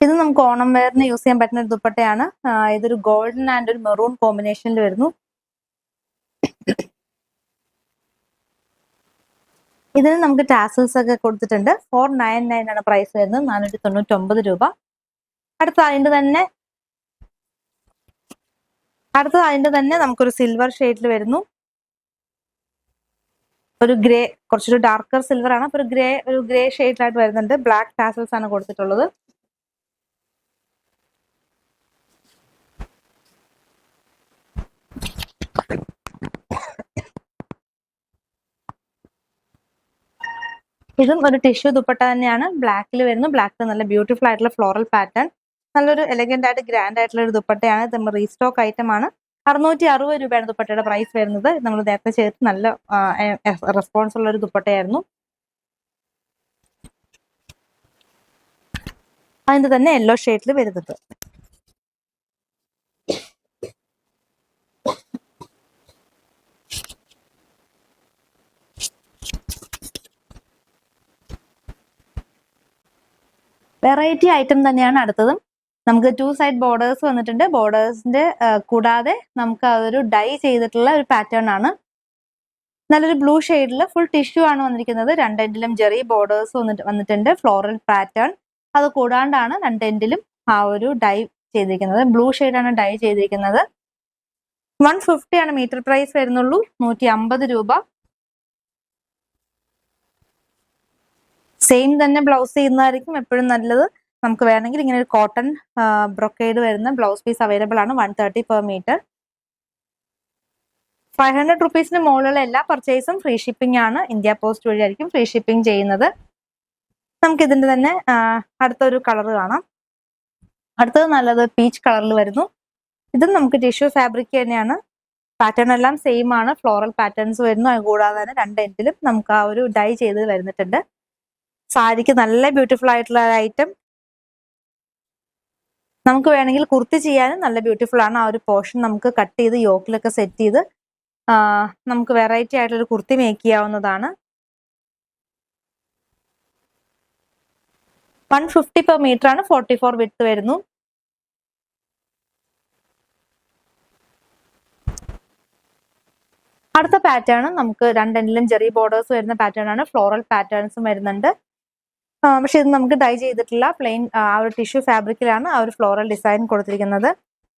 ഇത് നമുക്ക് ഓണം വെയറിന് യൂസ് ചെയ്യാൻ പറ്റുന്ന ഒരു ദുപ്പട്ടയാണ്. ഇതൊരു ഗോൾഡൻ ആൻഡ് ഒരു മെറൂൺ കോമ്പിനേഷനിൽ വരുന്നു. ഇതിന് നമുക്ക് ടാസൽസ് ഒക്കെ കൊടുത്തിട്ടുണ്ട്. 499 ആണ് പ്രൈസ് വരുന്നത്. 499 രൂപ. അടുത്ത അതിന്റെ തന്നെ നമുക്കൊരു സിൽവർ ഷെയ്ഡിൽ വരുന്നു. ഒരു ഗ്രേ, കുറച്ചൊരു ഡാർക്കർ സിൽവർ ആണ്. അപ്പൊ ഒരു ഗ്രേ ഷെയ്ഡിലായിട്ട് വരുന്നുണ്ട്. ബ്ലാക്ക് ടാസൽസ് ആണ് കൊടുത്തിട്ടുള്ളത്. ഇതും ഒരു ടിഷ്യൂ ദുപ്പട്ട തന്നെയാണ്. ബ്ലാക്കിൽ വരുന്നു. ബ്ലാക്കിൽ നല്ല ബ്യൂട്ടിഫുൾ ആയിട്ടുള്ള ഫ്ലോറൽ പാറ്റേൺ, നല്ലൊരു എലഗന്റ് ആയിട്ട് ഗ്രാൻഡ് ആയിട്ടുള്ള ഒരു ദുപ്പട്ടയാണ്. ഇത് നമ്മൾ റീസ്റ്റോക്ക് ഐറ്റം ആണ്. 660 രൂപയാണ് ദുപ്പട്ടയുടെ പ്രൈസ് വരുന്നത്. നമ്മൾ നേരത്തെ ചേർത്ത് നല്ല റെസ്പോൺസ് ഉള്ള ഒരു ദുപ്പട്ടയായിരുന്നു. അതിന്റെ തന്നെ യെല്ലോ ഷെയ്ഡിൽ വരുന്നത്. വെറൈറ്റി ഐറ്റം തന്നെയാണ് അടുത്തതും. നമുക്ക് 2 സൈഡ് ബോർഡേഴ്സ് വന്നിട്ടുണ്ട്. ബോർഡേഴ്സിന്റെ കൂടാതെ നമുക്ക് അതൊരു ഡൈ ചെയ്തിട്ടുള്ള ഒരു പാറ്റേൺ ആണ്. നല്ലൊരു ബ്ലൂ ഷെയ്ഡിൽ ഫുൾ ടിഷ്യൂ ആണ് വന്നിരിക്കുന്നത്. രണ്ടെൻഡിലും ജെറി ബോർഡേഴ്സ് വന്നിട്ടുണ്ട്. Floral pattern. അത് കൂടാണ്ടാണ് രണ്ടെൻഡിലും ആ ഒരു ഡൈ ചെയ്തിരിക്കുന്നത്. ബ്ലൂ ഷെയ്ഡാണ് ഡൈ ചെയ്തിരിക്കുന്നത്. 150 ആണ് മീറ്റർ പ്രൈസ് വരുന്നുള്ളൂ. 150 രൂപ. സെയിം തന്നെ ബ്ലൗസ് ചെയ്യുന്നതായിരിക്കും എപ്പോഴും നല്ലത്. നമുക്ക് വേണമെങ്കിൽ ഇങ്ങനെ ഒരു കോട്ടൺ ബ്രൊക്കേഡ് വരുന്ന ബ്ലൗസ് പീസ് അവൈലബിൾ ആണ്. 130 പെർ മീറ്റർ. 500 റുപ്പീസിന് മുകളിലുള്ള എല്ലാ പർച്ചേസും ഫ്രീ ഷിപ്പിംഗ് ആണ്. ഇന്ത്യ പോസ്റ്റ് വഴിയായിരിക്കും ഫ്രീ ഷിപ്പിംഗ് ചെയ്യുന്നത്. നമുക്ക് ഇതിന്റെ തന്നെ അടുത്തൊരു കളർ കാണാം. അടുത്തത് നല്ലത് പീച്ച് കളറിൽ വരുന്നു. ഇതും നമുക്ക് ടിഷ്യൂ ഫാബ്രിക് തന്നെയാണ്. പാറ്റേൺ എല്ലാം സെയിം ആണ്. ഫ്ലോറൽ പാറ്റേൺസ് വരുന്നു. കൂടാതെ തന്നെ രണ്ട് എൻഡിലും നമുക്ക് ആ ഒരു ഡൈ ചെയ്ത് വരുന്നിട്ടുണ്ട്. സാരിക്ക് നല്ല ബ്യൂട്ടിഫുൾ ആയിട്ടുള്ള ഐറ്റം. നമുക്ക് വേണമെങ്കിൽ കുർത്തി ചെയ്യാനും നല്ല ബ്യൂട്ടിഫുൾ ആണ്. ആ ഒരു പോർഷൻ നമുക്ക് കട്ട് ചെയ്ത് യോക്കിലൊക്കെ സെറ്റ് ചെയ്ത് നമുക്ക് വെറൈറ്റി ആയിട്ടുള്ള ഒരു കുർത്തി മേക്ക് ചെയ്യാവുന്നതാണ്. 150 പെർ മീറ്റർ ആണ്. 44 വിഡ്ത്ത് വരുന്നു. അടുത്ത പാറ്റേൺ നമുക്ക് രണ്ടെണ്ണിലും ജെറി ബോർഡേഴ്സ് വരുന്ന പാറ്റേൺ ആണ്. ഫ്ലോറൽ പാറ്റേൺസും വരുന്നുണ്ട്. പക്ഷെ ഇത് നമുക്ക് ഡൈ ചെയ്തിട്ടില്ല. പ്ലെയിൻ ആ ഒരു ടിഷ്യൂ ഫാബ്രിക്കിലാണ് ആ ഒരു ഫ്ലോറൽ ഡിസൈൻ കൊടുത്തിരിക്കുന്നത്.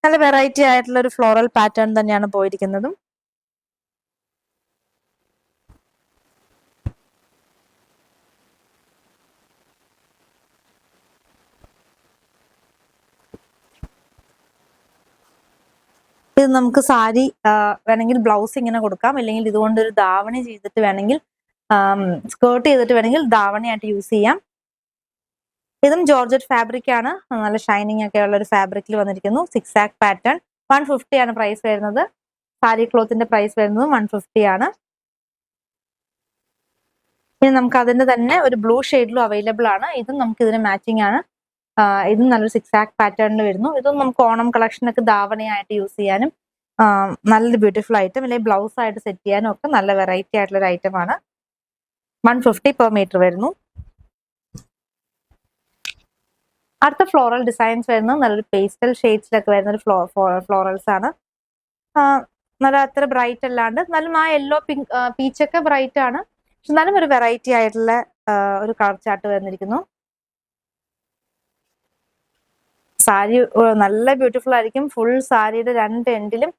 നല്ല വെറൈറ്റി ആയിട്ടുള്ള ഒരു ഫ്ലോറൽ പാറ്റേൺ തന്നെയാണ് പോയിരിക്കുന്നതും. ഇത് നമുക്ക് സാരി വേണമെങ്കിൽ ബ്ലൗസ് ഇങ്ങനെ കൊടുക്കാം, അല്ലെങ്കിൽ ഇതുകൊണ്ട് ഒരു ധാവണി ചെയ്തിട്ട് വേണമെങ്കിൽ സ്കേർട്ട് ചെയ്തിട്ട് വേണമെങ്കിൽ ധാവണിയായിട്ട് യൂസ് ചെയ്യാം. ഇതും ജോർജറ്റ് ഫാബ്രിക് ആണ്. നല്ല ഷൈനിങ് ഒക്കെ ഉള്ള ഒരു ഫാബ്രിക്കിൽ വന്നിരിക്കുന്നു. 6 ആക്ക് പാറ്റേൺ. 150 ആണ് പ്രൈസ് വരുന്നത്. സാരി ക്ലോത്തിന്റെ പ്രൈസ് വരുന്നത് 150 ആണ്. ഇനി നമുക്ക് അതിന്റെ തന്നെ ഒരു ബ്ലൂ ഷെയ്ഡിലും അവൈലബിൾ ആണ്. ഇതും നമുക്ക് ഇതിന് മാച്ചിങ് ആണ്. ഇതും നല്ലൊരു 6 ആക്ക് പാറ്റേണിൽ വരുന്നു. ഇതും നമുക്ക് ഓണം കളക്ഷനൊക്കെ ധാവണയായിട്ട് യൂസ് ചെയ്യാനും നല്ലൊരു ബ്യൂട്ടിഫുൾ ഐറ്റം, അല്ലെങ്കിൽ ബ്ലൗസ് ആയിട്ട് സെറ്റ് ചെയ്യാനും ഒക്കെ നല്ല വെറൈറ്റി ആയിട്ടുള്ള ഒരു ഐറ്റം ആണ്. 150 പെർ മീറ്റർ വരുന്നു. അടുത്ത ഫ്ലോറൽ ഡിസൈൻസ് വരുന്നത് നല്ലൊരു പേസ്റ്റൽ ഷെയ്ഡ്സിലൊക്കെ വരുന്ന ഒരു ഫ്ലോറൽസ് ആണ്. നല്ല അത്ര ബ്രൈറ്റ് അല്ലാണ്ട് എന്നാലും ആ യെല്ലോ പിങ്ക് പീച്ചൊക്കെ ബ്രൈറ്റ് ആണ്. പക്ഷെ എന്നാലും ഒരു വെറൈറ്റി ആയിട്ടുള്ള ഒരു കളർ ചാർട്ട് വന്നിരിക്കുന്നു. സാരി നല്ല ബ്യൂട്ടിഫുൾ ആയിരിക്കും. ഫുൾ സാരിയുടെ രണ്ട് എൻഡിലും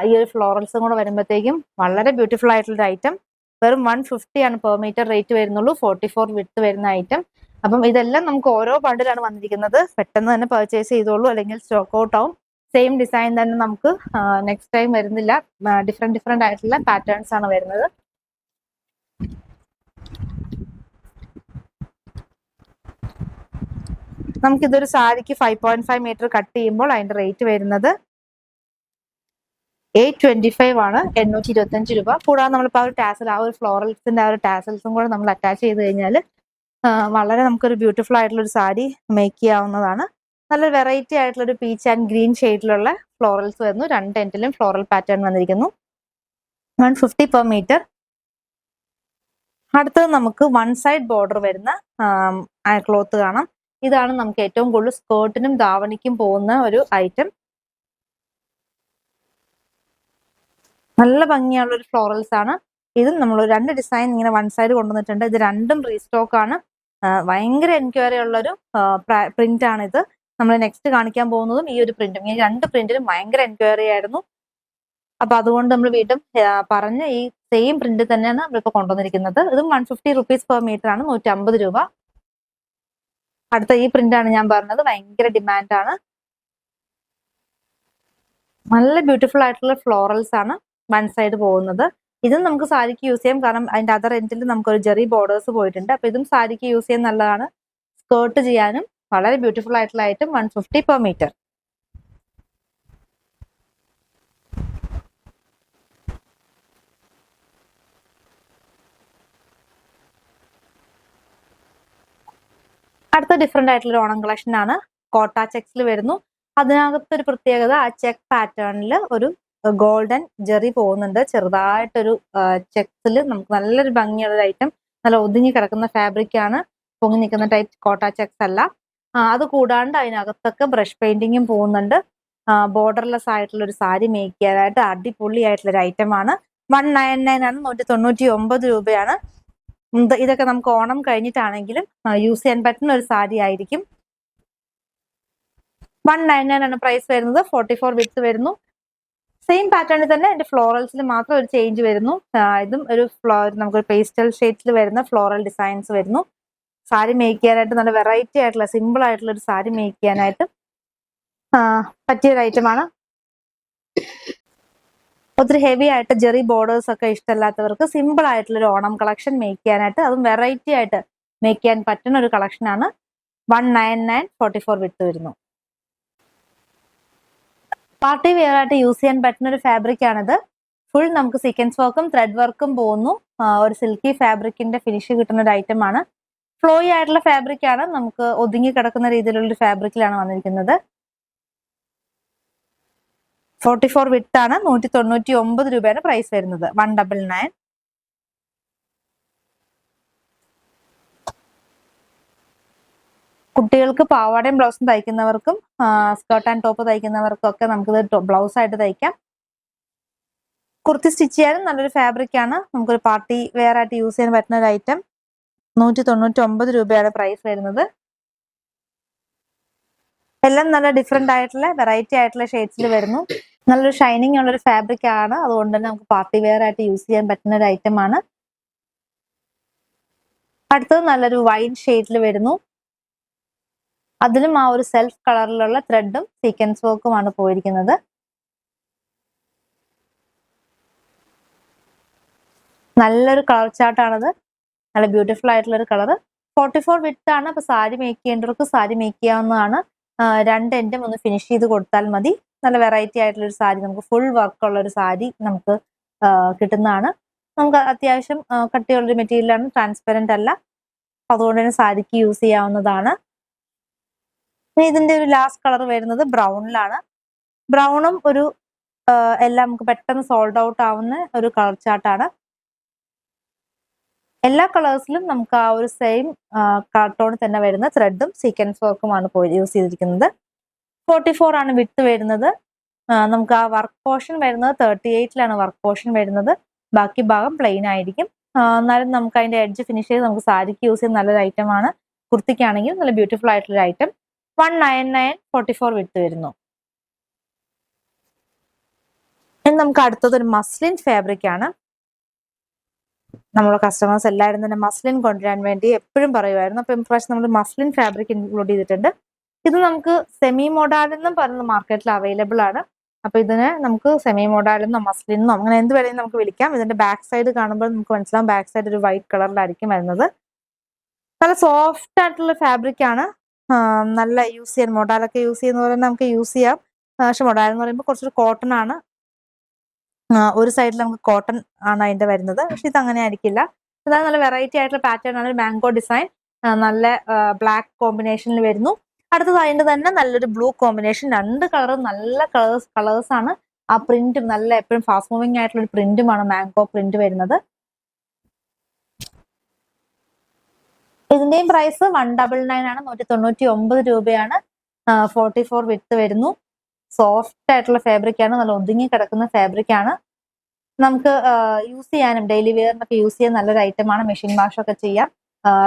ഈ ഒരു ഫ്ലോറൽസും കൂടെ വരുമ്പോഴത്തേക്കും വളരെ ബ്യൂട്ടിഫുൾ ആയിട്ടുള്ള ഒരു ഐറ്റം. വെറും 150 ആണ് പെർ മീറ്റർ റേറ്റ് വരുന്നുള്ളൂ. 44 വിഡ്ത്ത് വരുന്ന ഐറ്റം. അപ്പം ഇതെല്ലാം നമുക്ക് ഓരോ ബണ്ടിലാണ് വന്നിരിക്കുന്നത്. പെട്ടെന്ന് തന്നെ പർച്ചേസ് ചെയ്തോളൂ, അല്ലെങ്കിൽ സ്റ്റോക്ക് ഔട്ട് ആവും. സെയിം ഡിസൈൻ തന്നെ നമുക്ക് നെക്സ്റ്റ് ടൈം വരുന്നില്ല. ഡിഫറെന്റ് ആയിട്ടുള്ള പാറ്റേൺസ് ആണ് വരുന്നത്. നമുക്കിതൊരു സാരിക്ക് 5.5 മീറ്റർ കട്ട് ചെയ്യുമ്പോൾ അതിന്റെ റേറ്റ് വരുന്നത് 825 ആണ്. 825 രൂപ. കൂടാതെ നമ്മളിപ്പോൾ ആ ഒരു ടാസൽ, ആ ഒരു ഫ്ലോറൽസിന്റെ ആ ഒരു ടാസൽസും കൂടെ നമ്മൾ അറ്റാച്ച് ചെയ്ത് കഴിഞ്ഞാൽ വളരെ നമുക്കൊരു ബ്യൂട്ടിഫുൾ ആയിട്ടുള്ള ഒരു സാരി മേക്ക് ചെയ്യാവുന്നതാണ്. നല്ല വെറൈറ്റി ആയിട്ടുള്ള ഒരു പീച്ച് ആൻഡ് ഗ്രീൻ ഷെയ്ഡിലുള്ള ഫ്ലോറൽസ് വരുന്നു. രണ്ട് എൻഡിലും ഫ്ലോറൽ പാറ്റേൺ വന്നിരിക്കുന്നു. 150 പെർ മീറ്റർ. അടുത്തത് നമുക്ക് വൺ സൈഡ് ബോർഡർ വരുന്ന ക്ലോത്ത് കാണാം. ഇതാണ് നമുക്ക് ഏറ്റവും കൂടുതൽ സ്കേർട്ടിനും ധാവണിക്കും പോകുന്ന ഒരു ഐറ്റം. നല്ല ഭംഗിയുള്ള ഒരു ഫ്ലോറൽസ് ആണ്. ഇതും നമ്മൾ രണ്ട് ഡിസൈൻ ഇങ്ങനെ വൺ സൈഡ് കൊണ്ടുവന്നിട്ടുണ്ട്. ഇത് രണ്ടും റീസ്റ്റോക്ക് ആണ്. ഭയങ്കര എൻക്വയറി ഉള്ളൊരു പ്രിന്റ് ആണ് ഇത്. നമ്മൾ നെക്സ്റ്റ് കാണിക്കാൻ പോകുന്നതും ഈ ഒരു പ്രിന്റും. ഈ രണ്ട് പ്രിന്റിലും ഭയങ്കര എൻക്വയറി ആയിരുന്നു. അപ്പൊ അതുകൊണ്ട് നമ്മൾ വീണ്ടും പറഞ്ഞ ഈ സെയിം പ്രിന്റ് തന്നെയാണ് നമ്മളിപ്പോ കൊണ്ടുവന്നിരിക്കുന്നത്. ഇതും 150 റുപ്പീസ് പെർ മീറ്റർ ആണ്. 150 രൂപ. അടുത്ത ഈ പ്രിന്റ് ആണ് ഞാൻ പറഞ്ഞത്. ഭയങ്കര ഡിമാൻഡ് ആണ്. നല്ല ബ്യൂട്ടിഫുൾ ആയിട്ടുള്ള ഫ്ലോറൽസ് ആണ് വൺ സൈഡ് പോകുന്നത്. ഇതും നമുക്ക് സാരിക്ക് യൂസ് ചെയ്യാം, കാരണം അതിന്റെ അതർ എൻഡിൽ നമുക്കൊരു ജെറി ബോർഡേഴ്സ് പോയിട്ടുണ്ട്. അപ്പൊ ഇതും സാരിക്ക് യൂസ് ചെയ്യാൻ നല്ലതാണ്. സ്കേർട്ട് ചെയ്യാനും വളരെ ബ്യൂട്ടിഫുൾ ആയിട്ടുള്ള ഐറ്റം. 150 per metre. അടുത്ത ഡിഫറെന്റ് ആയിട്ടുള്ള ഓണം കളക്ഷൻ ആണ്. കോട്ട ചെക്സിൽ വരുന്നു. അതിനകത്തൊരു പ്രത്യേകത, ആ ചെക്ക് പാറ്റേണിൽ ഒരു ഗോൾഡൻ ജെറി പോകുന്നുണ്ട്. ചെറുതായിട്ടൊരു ചെക്സിൽ നമുക്ക് നല്ലൊരു ഭംഗിയുള്ള ഒരു ഐറ്റം. നല്ല ഒതുങ്ങി കിടക്കുന്ന ഫാബ്രിക് ആണ്. പൊങ്ങി നിൽക്കുന്ന ടൈപ്പ് കോട്ട ചെക്സ് അല്ല. അത് കൂടാണ്ട് അതിനകത്തൊക്കെ ബ്രഷ് പെയിന്റിങ്ങും പോകുന്നുണ്ട്. ബോർഡർലെസ് ആയിട്ടുള്ള ഒരു സാരി മേക്ക് ചെയ്യാനായിട്ട് അടിപൊളി ആയിട്ടുള്ള ഒരു ഐറ്റം ആണ്. 199 ആണ്. 199 രൂപയാണ്. ഇതൊക്കെ നമുക്ക് ഓണം കഴിഞ്ഞിട്ടാണെങ്കിലും യൂസ് ചെയ്യാൻ പറ്റുന്ന ഒരു സാരി ആയിരിക്കും. 199 ആണ് പ്രൈസ് വരുന്നത്. 44 വിഡ്ത്ത് വരുന്നു. സെയിം പാറ്റേണിൽ തന്നെ അതിന്റെ ഫ്ലോറൽസിൽ മാത്രം ഒരു ചേഞ്ച് വരുന്നു. ഇതും ഒരു നമുക്കൊരു പേസ്റ്റൽ ഷെയ്ഡ്സിൽ വരുന്ന ഫ്ലോറൽ ഡിസൈൻസ് വരുന്നു. സാരി മേക്ക് ചെയ്യാനായിട്ട് നല്ല വെറൈറ്റി ആയിട്ടുള്ള സിമ്പിൾ ആയിട്ടുള്ള ഒരു സാരി മേക്ക് ചെയ്യാനായിട്ട് പറ്റിയൊരു ഐറ്റമാണ്. ഒത്തിരി ഹെവി ആയിട്ട് ജെറി ബോർഡേഴ്സ് ഒക്കെ ഇഷ്ടമല്ലാത്തവർക്ക് സിമ്പിൾ ആയിട്ടുള്ള ഒരു ഓണം കളക്ഷൻ മേക്ക് ചെയ്യാനായിട്ട്, അതും വെറൈറ്റി ആയിട്ട് മേക്ക് ചെയ്യാൻ പറ്റുന്ന ഒരു കളക്ഷൻ ആണ്. 199, 44 വിഡ്ത്ത് വരുന്നു. പാർട്ടി വെയർ ആയിട്ട് യൂസ് ചെയ്യാൻ പറ്റുന്ന ഒരു ഫാബ്രിക് ആണിത്. ഫുൾ നമുക്ക് സീക്വൻസ് വർക്കും ത്രെഡ് വർക്കും പോകുന്നു. ഒരു സിൽക്കി ഫാബ്രിക്കിന്റെ ഫിനിഷ് കിട്ടുന്ന ഒരു ഐറ്റം ആണ്. ഫ്ലോയി ആയിട്ടുള്ള ഫാബ്രിക് ആണ്. നമുക്ക് ഒതുങ്ങി കിടക്കുന്ന രീതിയിലുള്ള ഒരു ഫാബ്രിക്കിലാണ് വന്നിരിക്കുന്നത്. 44 വിഡ്ത്ത് ആണ്. 199 രൂപയാണ് പ്രൈസ് വരുന്നത്. 199. കുട്ടികൾക്ക് പാവാടയും ബ്ലൗസും തയ്ക്കുന്നവർക്കും സ്കേർട്ട് ആൻഡ് ടോപ്പ് തയ്ക്കുന്നവർക്കും ഒക്കെ നമുക്കിത് ബ്ലൗസ് ആയിട്ട് തയ്ക്കാം. കുർത്തി സ്റ്റിച്ച് ചെയ്യാനും നല്ലൊരു ഫാബ്രിക് ആണ്. നമുക്കൊരു പാർട്ടി വെയർ ആയിട്ട് യൂസ് ചെയ്യാൻ പറ്റുന്ന ഒരു ഐറ്റം. 199 രൂപയാണ് പ്രൈസ് വരുന്നത്. എല്ലാം നല്ല ഡിഫറെന്റ് ആയിട്ടുള്ള വെറൈറ്റി ആയിട്ടുള്ള ഷെയ്ഡ്സിൽ വരുന്നു. നല്ലൊരു ഷൈനിങ് ഉള്ളൊരു ഫാബ്രിക് ആണ്. അതുകൊണ്ട് തന്നെ നമുക്ക് പാർട്ടി വെയർ ആയിട്ട് യൂസ് ചെയ്യാൻ പറ്റുന്ന ഒരു ഐറ്റം ആണ്. അടുത്തത് നല്ലൊരു വൈൻ ഷെയ്ഡിൽ വരുന്നു. അതിലും ആ ഒരു സെൽഫ് കളറിലുള്ള ത്രെഡും സീക്വൻസ് വർക്കുമാണ് പോയിരിക്കുന്നത്. നല്ലൊരു കളർ ചാർട്ടാണത്. നല്ല ബ്യൂട്ടിഫുൾ ആയിട്ടുള്ള ഒരു കളർ. 44 വിഡ്ത്ത് ആണ്. അപ്പൊ സാരി മേക്ക് ചെയ്യേണ്ടവർക്ക് സാരി മേക്ക് ചെയ്യാവുന്നതാണ്. രണ്ട് എൻഡും ഒന്ന് ഫിനിഷ് ചെയ്ത് കൊടുത്താൽ മതി. നല്ല വെറൈറ്റി ആയിട്ടുള്ള ഒരു സാരി, നമുക്ക് ഫുൾ വർക്ക് ഉള്ള ഒരു സാരി നമുക്ക് കിട്ടുന്നതാണ്. നമുക്ക് അത്യാവശ്യം കട്ടിയുള്ളൊരു മെറ്റീരിയലാണ്, ട്രാൻസ്പെറന്റ് അല്ല. അതുകൊണ്ട് തന്നെ സാരിക്ക് യൂസ് ചെയ്യാവുന്നതാണ്. ഇതിന്റെ ഒരു ലാസ്റ്റ് കളർ വരുന്നത് ബ്രൗണിലാണ്. ബ്രൗണും ഒരു എല്ലാം നമുക്ക് പെട്ടെന്ന് സോൾഡ് ഔട്ട് ആവുന്ന ഒരു കളർ ചാർട്ടാണ്. എല്ലാ കളേഴ്സിലും നമുക്ക് ആ ഒരു സെയിം കളർ ടോണിൽ തന്നെ വരുന്ന ത്രെഡും സീക്വൻസ് വർക്കുമാണ് യൂസ് ചെയ്തിരിക്കുന്നത്. 44 ആണ് വിഡ്ത്ത് വരുന്നത്. നമുക്ക് ആ വർക്ക് പോർഷൻ വരുന്നത് 38ലാണ് വർക്ക് പോർഷൻ വരുന്നത്. ബാക്കി ഭാഗം പ്ലെയിൻ ആയിരിക്കും. എന്നാലും നമുക്ക് അതിന്റെ എഡ്ജ് ഫിനിഷ് ചെയ്ത് നമുക്ക് സാരിക്ക് യൂസ് ചെയ്യുന്ന നല്ലൊരു ഐറ്റം ആണ്. കുർത്തിക്കാണെങ്കിൽ നല്ല ബ്യൂട്ടിഫുൾ ആയിട്ടുള്ള ഐറ്റം. 199 44 വിഡ്ത്ത് വരുന്നു. ഇനി നമുക്ക് അടുത്തത് ഒരു മസ്ലിൻ ഫാബ്രിക് ആണ്. നമ്മുടെ കസ്റ്റമേഴ്സ് എല്ലാവരും തന്നെ മസ്ലിൻ കൊണ്ടുവരാൻ വേണ്ടി എപ്പോഴും പറയുമായിരുന്നു. അപ്പൊ ഇപ്രാവശ്യം നമ്മൾ മസ്ലിൻ ഫാബ്രിക് ഇൻക്ലൂഡ് ചെയ്തിട്ടുണ്ട്. ഇത് നമുക്ക് സെമി മോഡാൽ എന്നും പറയുന്ന മാർക്കറ്റിൽ അവൈലബിൾ ആണ്. അപ്പൊ ഇതിന് നമുക്ക് സെമി മോഡാൽ എന്നോ മസ്ലിനോ അങ്ങനെ എന്ത് വേണമെങ്കിലും നമുക്ക് വിളിക്കാം. ഇതിന്റെ ബാക്ക് സൈഡ് കാണുമ്പോൾ നമുക്ക് മനസ്സിലാവും ബാക്ക് സൈഡ് ഒരു വൈറ്റ് കളറിലായിരിക്കും വരുന്നത്. നല്ല സോഫ്റ്റ് ആയിട്ടുള്ള ഫാബ്രിക് ആണ്. നല്ല യൂസ് ചെയ്യാൻ, മോഡാലൊക്കെ യൂസ് ചെയ്യുന്ന പോലെ നമുക്ക് യൂസ് ചെയ്യാം. പക്ഷെ മോഡാൽ എന്ന് പറയുമ്പോൾ കുറച്ചൊരു കോട്ടൺ ആണ്. ഒരു സൈഡിൽ നമുക്ക് കോട്ടൺ ആണ് അതിന്റെ വരുന്നത്. പക്ഷെ ഇത് അങ്ങനെ ആയിരിക്കില്ല. ഇതാണ് നല്ല വെറൈറ്റി ആയിട്ടുള്ള പാറ്റേൺ ആണ്. മാംഗോ ഡിസൈൻ നല്ല ബ്ലാക്ക് കോമ്പിനേഷനിൽ വരുന്നു. അടുത്തത് അതിന്റെ തന്നെ നല്ലൊരു ബ്ലൂ കോമ്പിനേഷൻ. രണ്ട് കളറും നല്ല കളേഴ്സ് ആണ്. ആ പ്രിന്റും നല്ല എപ്പോഴും ഫാസ്റ്റ് മൂവിങ് ആയിട്ടുള്ള ഒരു പ്രിന്റുമാണ് മാംഗോ പ്രിന്റ് വരുന്നത്. ഇതിന്റെയും പ്രൈസ് 199 ആണ്. 199 രൂപയാണ്. 44 വിഡ്ത്ത് വരുന്നു. സോഫ്റ്റ് ആയിട്ടുള്ള ഫാബ്രിക് ആണ്. നല്ല ഒതുങ്ങി കിടക്കുന്ന ഫാബ്രിക് ആണ്. നമുക്ക് യൂസ് ചെയ്യാനും ഡെയിലി വെയറിനൊക്കെ യൂസ് ചെയ്യാൻ നല്ലൊരു ഐറ്റം ആണ്. മെഷീൻ വാഷ് ഒക്കെ ചെയ്യാം.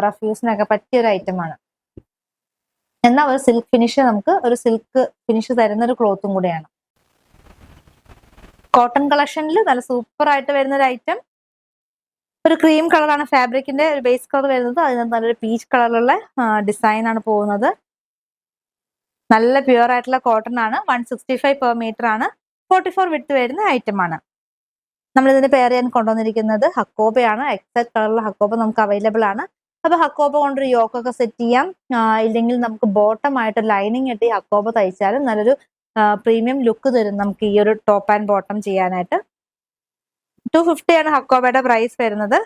റഫ് യൂസിനൊക്കെ പറ്റിയ ഒരു ഐറ്റം ആണ്. എന്നാൽ ഒരു സിൽക്ക് ഫിനിഷ്, നമുക്ക് ഒരു സിൽക്ക് ഫിനിഷ് തരുന്ന ഒരു ക്ലോത്തും കൂടെയാണ്. കോട്ടൺ കളക്ഷനിൽ നല്ല സൂപ്പർ ആയിട്ട് വരുന്ന ഒരു ഐറ്റം. ഒരു ക്രീം കളറാണ് ഫാബ്രിക്കിന്റെ ഒരു ബേസ് കളർ വരുന്നത്. അതിനകത്ത് നല്ലൊരു പീച്ച് കളറിലുള്ള ഡിസൈൻ ആണ് പോകുന്നത്. നല്ല പ്യുവർ ആയിട്ടുള്ള കോട്ടൺ ആണ്. 165 പെർ മീറ്റർ ആണ്. 44 വിഡ്ത്ത് വരുന്ന ഐറ്റം ആണ്. നമ്മൾ ഇതിന് പെയർ ചെയ്യാൻ കൊണ്ടുവന്നിരിക്കുന്നത് ഹക്കോബയാണ്. എക്സാക്ട് കളറിലുള്ള ഹക്കോബ നമുക്ക് അവൈലബിൾ ആണ്. അപ്പൊ ഹക്കോബ കൊണ്ടൊരു യോക്കൊക്കെ സെറ്റ് ചെയ്യാം. ഇല്ലെങ്കിൽ നമുക്ക് ബോട്ടം ആയിട്ട് ലൈനിങ് ഇട്ട് ഈ ഹക്കോബ തയ്ച്ചാലും നല്ലൊരു പ്രീമിയം ലുക്ക് തരും നമുക്ക് ഈ ഒരു ടോപ്പ് ആൻഡ് ബോട്ടം ചെയ്യാനായിട്ട്. 250 ആണ് ഹക്കോബയുടെ പ്രൈസ് വരുന്നത്.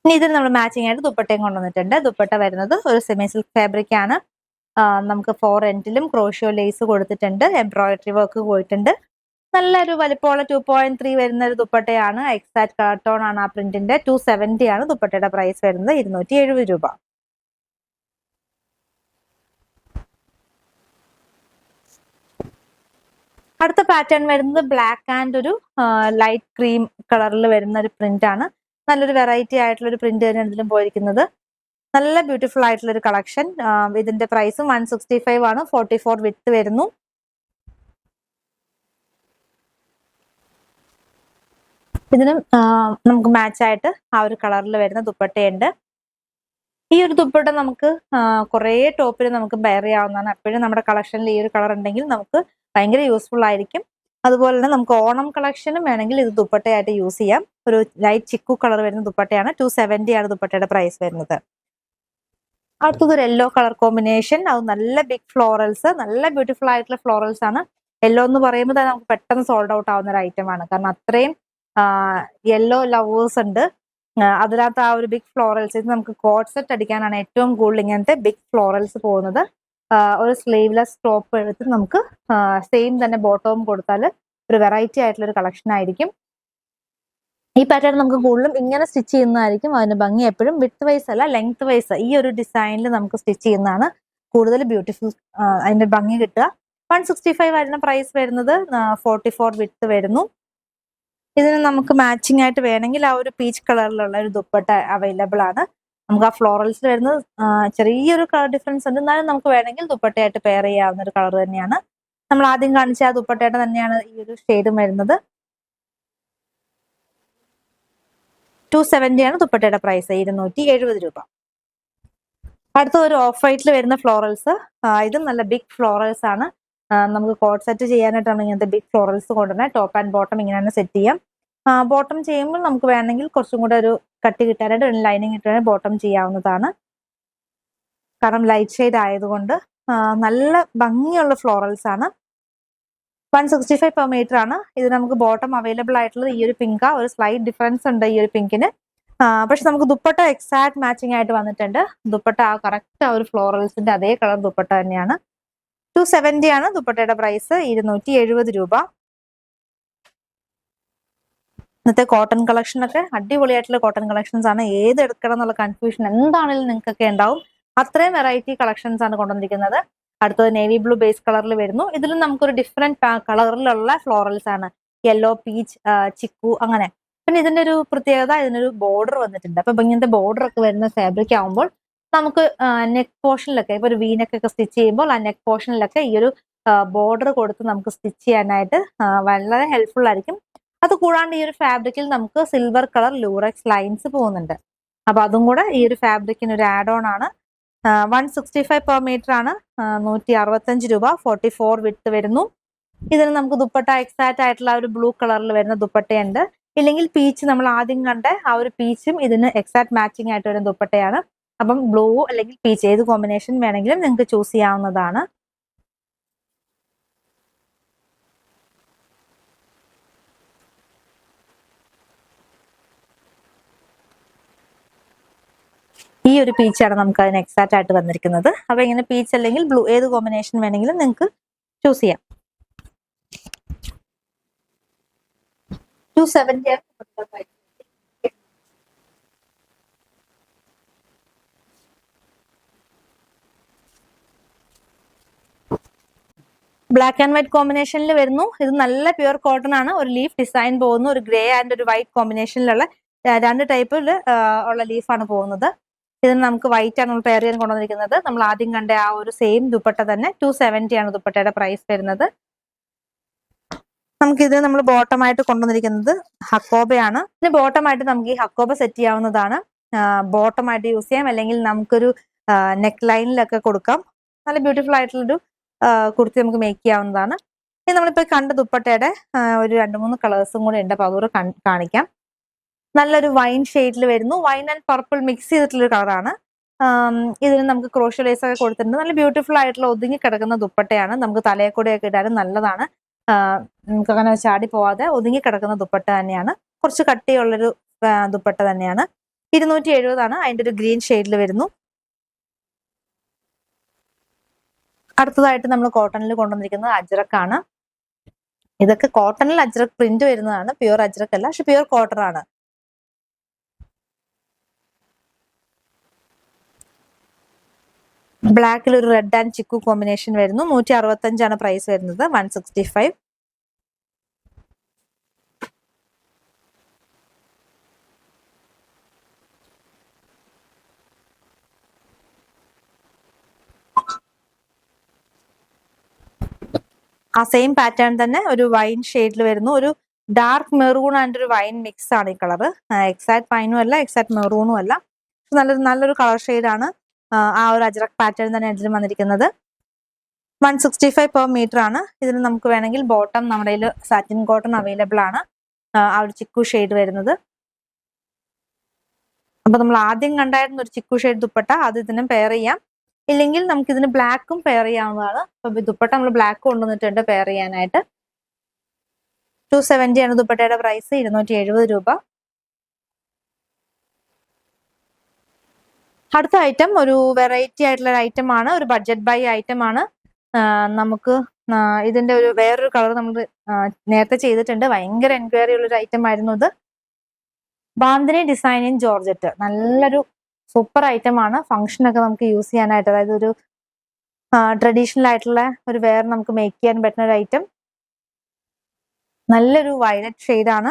ഇനി ഇതിന് നമ്മൾ മാച്ചിങ് ആയിട്ട് ദുപ്പട്ടയും കൊണ്ടുവന്നിട്ടുണ്ട്. ദുപ്പട്ട വരുന്നത് ഒരു സെമി സിൽക്ക് ഫാബ്രിക് ആണ്. നമുക്ക് 4 എൻഡിലും ക്രോഷ്യോ ലേസ് കൊടുത്തിട്ടുണ്ട്. എംബ്രോയിഡറി വർക്ക് പോയിട്ടുണ്ട്. നല്ലൊരു വലിപ്പമുള്ള 2.3 വരുന്ന ഒരു ദുപ്പട്ടയാണ്. എക്സാക്ട് കളർ ടോൺ ആണ് ആ പ്രിന്റിന്റെ. 270 ആണ് ദുപ്പട്ടയുടെ പ്രൈസ് വരുന്നത്. 270 രൂപ. അടുത്ത പാറ്റേൺ വരുന്നത് ബ്ലാക്ക് ആൻഡ് ഒരു ലൈറ്റ് ക്രീം കളറിൽ വരുന്ന ഒരു പ്രിന്റ് ആണ്. നല്ലൊരു വെറൈറ്റി ആയിട്ടുള്ള ഒരു പ്രിന്റ് തന്നെയാണ് ഇതിലും പോയിരിക്കുന്നത്. നല്ല ബ്യൂട്ടിഫുൾ ആയിട്ടുള്ള ഒരു കളക്ഷൻ. ഇതിന്റെ പ്രൈസും 165 ആണ്. 44 വിഡ്ത്ത് വരുന്നു. ഇതിനും നമുക്ക് മാച്ച് ആയിട്ട് ആ ഒരു കളറിൽ വരുന്ന ദുപ്പട്ടയുണ്ട്. ഈ ഒരു ദുപ്പട്ട നമുക്ക് കുറേ ടോപ്പിൽ നമുക്ക് വെയർ ചെയ്യാവുന്നതാണ്. എപ്പോഴും നമ്മുടെ കളക്ഷനിൽ ഈ ഒരു കളർ ഉണ്ടെങ്കിൽ നമുക്ക് ഭയങ്കര യൂസ്ഫുൾ ആയിരിക്കും. അതുപോലെ തന്നെ നമുക്ക് ഓണം കളക്ഷനും വേണമെങ്കിൽ ഇത് ദുപ്പട്ടയായിട്ട് യൂസ് ചെയ്യാം. ഒരു ലൈറ്റ് ചിക്കു കളർ വരുന്ന ദുപ്പട്ടയാണ്. 270 ആണ് ദുപ്പട്ടയുടെ പ്രൈസ് വരുന്നത്. അടുത്തത് ഒരു യെല്ലോ കളർ കോമ്പിനേഷൻ. അത് നല്ല ബിഗ് ഫ്ലോറൽസ്, നല്ല ബ്യൂട്ടിഫുൾ ആയിട്ടുള്ള ഫ്ലോറൽസ് ആണ്. യെല്ലോ എന്ന് പറയുമ്പോൾ തന്നെ നമുക്ക് പെട്ടെന്ന് സോൾഡ് ഔട്ട് ആവുന്ന ഒരു ഐറ്റം ആണ്. കാരണം അത്രയും യെല്ലോ ലവേഴ്സ് ഉണ്ട് അതിനകത്ത്. ആ ഒരു ബിഗ് ഫ്ലോറൽസ്, ഇത് നമുക്ക് കോഡ് സെറ്റ് അടിക്കാനാണ് ഏറ്റവും കൂടുതൽ ഇങ്ങനത്തെ ബിഗ് ഫ്ലോറൽസ് പോകുന്നത്. ഒരു സ്ലീവ്ലെസ് ടോപ്പ് എടുത്ത് നമുക്ക് സെയിം തന്നെ ബോട്ടവും കൊടുത്താൽ ഒരു വെറൈറ്റി ആയിട്ടുള്ള ഒരു കളക്ഷൻ ആയിരിക്കും. ഈ പാറ്റേൺ നമുക്ക് കൂടുതലും ഇങ്ങനെ സ്റ്റിച്ച് ചെയ്യുന്നതായിരിക്കും അതിന്റെ ഭംഗി. എപ്പോഴും വിഡ്ത്ത് വൈസ് അല്ല, ലെങ്ത് വൈസ് ഈ ഒരു ഡിസൈനിൽ നമുക്ക് സ്റ്റിച്ച് ചെയ്യുന്നതാണ് കൂടുതൽ ബ്യൂട്ടിഫുൾ, അതിന്റെ ഭംഗി കിട്ടുക. 165 വരുന്ന പ്രൈസ് വരുന്നത്. 44 വിഡ്ത്ത് വരുന്നു. ഇതിന് നമുക്ക് മാച്ചിങ് ആയിട്ട് വേണമെങ്കിൽ ആ ഒരു പീച്ച് കളറിലുള്ള ഒരു ദുപ്പട്ട അവൈലബിൾ ആണ്. നമുക്ക് ആ ഫ്ലോറൽസ് വരുന്നത് ചെറിയൊരു കളർ ഡിഫറൻസ് ഉണ്ട്, എന്നാലും നമുക്ക് വേണമെങ്കിൽ ദുപ്പട്ടയായിട്ട് പെയർ ചെയ്യാവുന്ന ഒരു കളർ തന്നെയാണ്. നമ്മൾ ആദ്യം കാണിച്ച ആ ദുപ്പട്ടയുടെ തന്നെയാണ് ഈ ഒരു ഷെയ്ഡും വരുന്നത്. 270 ആണ് ദുപ്പട്ടയുടെ പ്രൈസ്, 270 രൂപ. അടുത്ത ഒരു ഓഫ് വൈറ്റിൽ വരുന്ന ഫ്ലോറൽസ്. ഇതും നല്ല ബിഗ് ഫ്ലോറൽസ് ആണ്. നമുക്ക് കോട്ട് സെറ്റ് ചെയ്യാനായിട്ടാണ് ഇങ്ങനത്തെ ബിഗ് ഫ്ലോറൽസ് കൊണ്ടുവരുന്നത്. ടോപ്പ് ആൻഡ് ബോട്ടം ഇങ്ങനെ തന്നെ സെറ്റ് ചെയ്യാം. ബോട്ടം ചെയ്യുമ്പോൾ നമുക്ക് വേണമെങ്കിൽ കുറച്ചും കൂടെ ഒരു കട്ടി കിട്ടാനായിട്ട്, ലൈനിങ് കിട്ടാനായിട്ട് ബോട്ടം ചെയ്യാവുന്നതാണ്. കാരണം ലൈറ്റ് ഷെയ്ഡ് ആയതുകൊണ്ട് നല്ല ഭംഗിയുള്ള ഫ്ലോറൽസ് ആണ്. 165 പെർ മീറ്റർ ആണ്. ഇത് നമുക്ക് ബോട്ടം അവൈലബിൾ ആയിട്ടുള്ളത് ഈ ഒരു പിങ്ക, ഒരു സ്ലൈറ്റ് ഡിഫറൻസ് ഉണ്ട് ഈ ഒരു പിങ്കിന്. പക്ഷെ നമുക്ക് ദുപ്പട്ട എക്സാക്ട് മാച്ചിങ് ആയിട്ട് വന്നിട്ടുണ്ട്. ദുപ്പട്ട കറക്റ്റ് ആ ഒരു ഫ്ലോറൽസിന്റെ അതേ കളർ ദുപ്പട്ട തന്നെയാണ്. 270 ആണ് ദുപ്പട്ടയുടെ പ്രൈസ്, 270 രൂപ. ഇന്നത്തെ കോട്ടൺ കളക്ഷനൊക്കെ അടിപൊളിയായിട്ടുള്ള കോട്ടൺ കളക്ഷൻസ് ആണ്. ഏത് എടുക്കണം എന്നുള്ള കൺഫ്യൂഷൻ എന്താണെങ്കിലും നിങ്ങൾക്കൊക്കെ ഉണ്ടാവും. അത്രയും വെറൈറ്റി കളക്ഷൻസ് ആണ് കൊണ്ടുവന്നിരിക്കുന്നത്. അടുത്തത് നേവി ബ്ലൂ ബേസ് കളറിൽ വരുന്നു. ഇതിലും നമുക്കൊരു ഡിഫറെന്റ് കളറിലുള്ള ഫ്ലോറൽസ് ആണ്. യെല്ലോ, പീച്ച്, ചിക്കു അങ്ങനെ. പിന്നെ ഇതിന്റെ ഒരു പ്രത്യേകത, ഇതിനൊരു ബോർഡർ വന്നിട്ടുണ്ട്. അപ്പൊ ഇങ്ങനത്തെ ബോർഡർ ഒക്കെ വരുന്ന ഫാബ്രിക് ആകുമ്പോൾ നമുക്ക് നെക്ക് പോർഷനിലൊക്കെ, ഇപ്പൊ ഒരു വീനൊക്കെ സ്റ്റിച്ച് ചെയ്യുമ്പോൾ ആ നെക്ക് പോർഷനിലൊക്കെ ഈ ഒരു ബോർഡർ കൊടുത്ത് നമുക്ക് സ്റ്റിച്ച് ചെയ്യാനായിട്ട് വളരെ ഹെൽപ്ഫുൾ ആയിരിക്കും. അത് കൂടാണ്ട് ഈ ഒരു ഫാബ്രിക്കിൽ നമുക്ക് സിൽവർ കളർ ലൂറക്സ് ലൈൻസ് പോകുന്നുണ്ട്. അപ്പൊ അതും കൂടെ ഈ ഒരു ഫാബ്രിക്കിന് ഒരു ആഡ് ഓൺ ആണ്. 165 പെർ മീറ്റർ ആണ്, 165 രൂപ. 44 വിഡ്ത്ത് വരുന്നു. ഇതിന് നമുക്ക് ദുപ്പട്ട എക്സാക്ട് ആയിട്ടുള്ള ഒരു ബ്ലൂ കളറിൽ വരുന്ന ദുപ്പട്ടയുണ്ട്. ഇല്ലെങ്കിൽ പീച്ച്, നമ്മൾ ആദ്യം കണ്ട ആ ഒരു പീച്ചും ഇതിന് എക്സാക്ട് മാച്ചിങ് ആയിട്ട് വരുന്ന ദുപ്പട്ടയാണ്. അപ്പം ബ്ലൂ അല്ലെങ്കിൽ പീച്ച് ഏത് കോമ്പിനേഷൻ വേണമെങ്കിലും നിങ്ങൾക്ക് ചൂസ് ചെയ്യാവുന്നതാണ്. ഈ ഒരു പീച്ചാണ് നമുക്ക് അതിന് എക്സാക്ട് ആയിട്ട് വന്നിരിക്കുന്നത്. അപ്പൊ ഇങ്ങനെ പീച്ച് അല്ലെങ്കിൽ ബ്ലൂ ഏത് കോമ്പിനേഷൻ വേണമെങ്കിലും നിങ്ങൾക്ക് ചൂസ് ചെയ്യാം. 270 ആണ്. ബ്ലാക്ക് ആൻഡ് വൈറ്റ് കോമ്പിനേഷനിൽ വരുന്നു. ഇത് നല്ല പ്യുവർ കോട്ടൺ ആണ്. ഒരു ലീഫ് ഡിസൈൻ പോകുന്നു. ഒരു ഗ്രേ ആൻഡ് ഒരു വൈറ്റ് കോമ്പിനേഷനിലുള്ള രണ്ട് ടൈപ്പിൽ ഉള്ള ലീഫാണ് പോകുന്നത്. ഇതിന് നമുക്ക് വൈറ്റ് ആണ് നമ്മൾ പെയർ ചെയ്യാൻ കൊണ്ടുവന്നിരിക്കുന്നത്. നമ്മൾ ആദ്യം കണ്ട ആ ഒരു സെയിം ദുപ്പട്ട തന്നെ. 270 ആണ് ദുപ്പട്ടയുടെ പ്രൈസ് വരുന്നത്. നമുക്കിത് നമ്മൾ ബോട്ടമായിട്ട് കൊണ്ടുവന്നിരിക്കുന്നത് ഹക്കോബയാണ്. ഇതിന് ബോട്ടമായിട്ട് നമുക്ക് ഈ ഹക്കോബ സെറ്റ് ചെയ്യാവുന്നതാണ്. ബോട്ടമായിട്ട് യൂസ് ചെയ്യാം, അല്ലെങ്കിൽ നമുക്കൊരു നെക്ക് ലൈനിലൊക്കെ കൊടുക്കാം. നല്ല ബ്യൂട്ടിഫുൾ ആയിട്ടുള്ളൊരു കുർത്തി നമുക്ക് മേക്ക് ചെയ്യാവുന്നതാണ്. ഇനി നമ്മളിപ്പോൾ കണ്ട ദുപ്പട്ടയുടെ ഒരു 2-3 കളേഴ്സും കൂടെ ഉണ്ട്. അപ്പോൾ അതുകൂടെ കാണിക്കാം. നല്ലൊരു വൈൻ ഷെയ്ഡിൽ വരുന്നു. വൈൻ ആൻഡ് പർപ്പിൾ മിക്സ് ചെയ്തിട്ടുള്ള ഒരു കളറാണ്. ഇതിന് നമുക്ക് ക്രോഷ്യോ ലേസ് ഒക്കെ കൊടുത്തിട്ടുണ്ട്. നല്ല ബ്യൂട്ടിഫുൾ ആയിട്ടുള്ള ഒതുങ്ങി കിടക്കുന്ന ദുപ്പട്ടയാണ്. നമുക്ക് തലയെക്കൂടെയൊക്കെ ഇടാനും നല്ലതാണ്. നമുക്ക് അങ്ങനെ ചാടി പോവാതെ ഒതുങ്ങി കിടക്കുന്ന ദുപ്പട്ട തന്നെയാണ്. കുറച്ച് കട്ടിയുള്ളൊരു ദുപ്പട്ട തന്നെയാണ്. 270 ആണ്. അതിന്റെ ഒരു ഗ്രീൻ ഷെയ്ഡിൽ വരുന്നു. അടുത്തതായിട്ട് നമ്മൾ കോട്ടണിൽ കൊണ്ടുവന്നിരിക്കുന്നത് അജ്രക്കാണ്. ഇതൊക്കെ കോട്ടണിൽ അജ്രക് പ്രിന്റ് വരുന്നതാണ്. പ്യുവർ അജ്രക് അല്ല, പക്ഷെ പ്യുവർ കോട്ടൺ ആണ്. ബ്ലാക്കിൽ ഒരു റെഡ് ആൻഡ് ചിക്കു കോമ്പിനേഷൻ വരുന്നു. 165 ആണ് പ്രൈസ് വരുന്നത്. 165. ആ സെയിം പാറ്റേൺ തന്നെ ഒരു വൈൻ ഷെയ്ഡിൽ വരുന്നു. ഒരു ഡാർക്ക് മെറൂൺ ആൻഡ് ഒരു വൈൻ മിക്സ് ആണ് ഈ കളർ. എക്സാക്ട് വൈനും അല്ല, എക്സാക്ട് മെറൂണും അല്ല. നല്ലൊരു കളർ ഷെയ്ഡാണ്. ആ ഒരു അജ്രക് പാറ്റേൺ തന്നെ ഇതിലും വന്നിരിക്കുന്നത്. 165 പെർ മീറ്റർ ആണ്. ഇതിന് നമുക്ക് വേണമെങ്കിൽ ബോട്ടം നമ്മുടെ കയ്യിൽ സാറ്റിൻ കോട്ടൺ അവൈലബിൾ ആണ്. ആ ഒരു ചിക്കു ഷെയ്ഡ് വരുന്നത്. അപ്പൊ നമ്മൾ ആദ്യം കണ്ടായിരുന്ന ഒരു ചിക്കു ഷെയ്ഡ് ദുപ്പട്ട, അത് ഇതിനും പെയർ ചെയ്യാം. ഇല്ലെങ്കിൽ നമുക്ക് ഇതിന് ബ്ലാക്കും പെയർ ചെയ്യാവുന്നതാണ്. അപ്പൊ ദുപ്പട്ട നമ്മൾ ബ്ലാക്ക് കൊണ്ടുവന്നിട്ടുണ്ട് പെയർ ചെയ്യാനായിട്ട്. 270 ആണ് ദുപ്പട്ടയുടെ പ്രൈസ്. 270 രൂപ. അടുത്ത ഐറ്റം ഒരു വെറൈറ്റി ആയിട്ടുള്ള ഐറ്റം ആണ്. ഒരു ബഡ്ജറ്റ് ബൈ ഐറ്റം ആണ്. നമുക്ക് ഇതിന്റെ ഒരു വേറൊരു കളർ നമ്മൾ നേരത്തെ ചെയ്തിട്ടുണ്ട്. ഭയങ്കര എൻക്വയറി ഉള്ളൊരു ഐറ്റം ആയിരുന്നു ഇത്. ബാന്തിനി ഡിസൈൻ ഇൻ ജോർജറ്റ് നല്ലൊരു സൂപ്പർ ഐറ്റം ആണ്. ഫംഗ്ഷൻ ഒക്കെ നമുക്ക് യൂസ് ചെയ്യാനായിട്ട്, അതായത് ഒരു ട്രഡീഷണൽ ആയിട്ടുള്ള ഒരു വെയർ നമുക്ക് മേക്ക് ചെയ്യാൻ പറ്റുന്ന ഒരു ഐറ്റം. നല്ലൊരു വയലറ്റ് ഷെയ്ഡാണ്.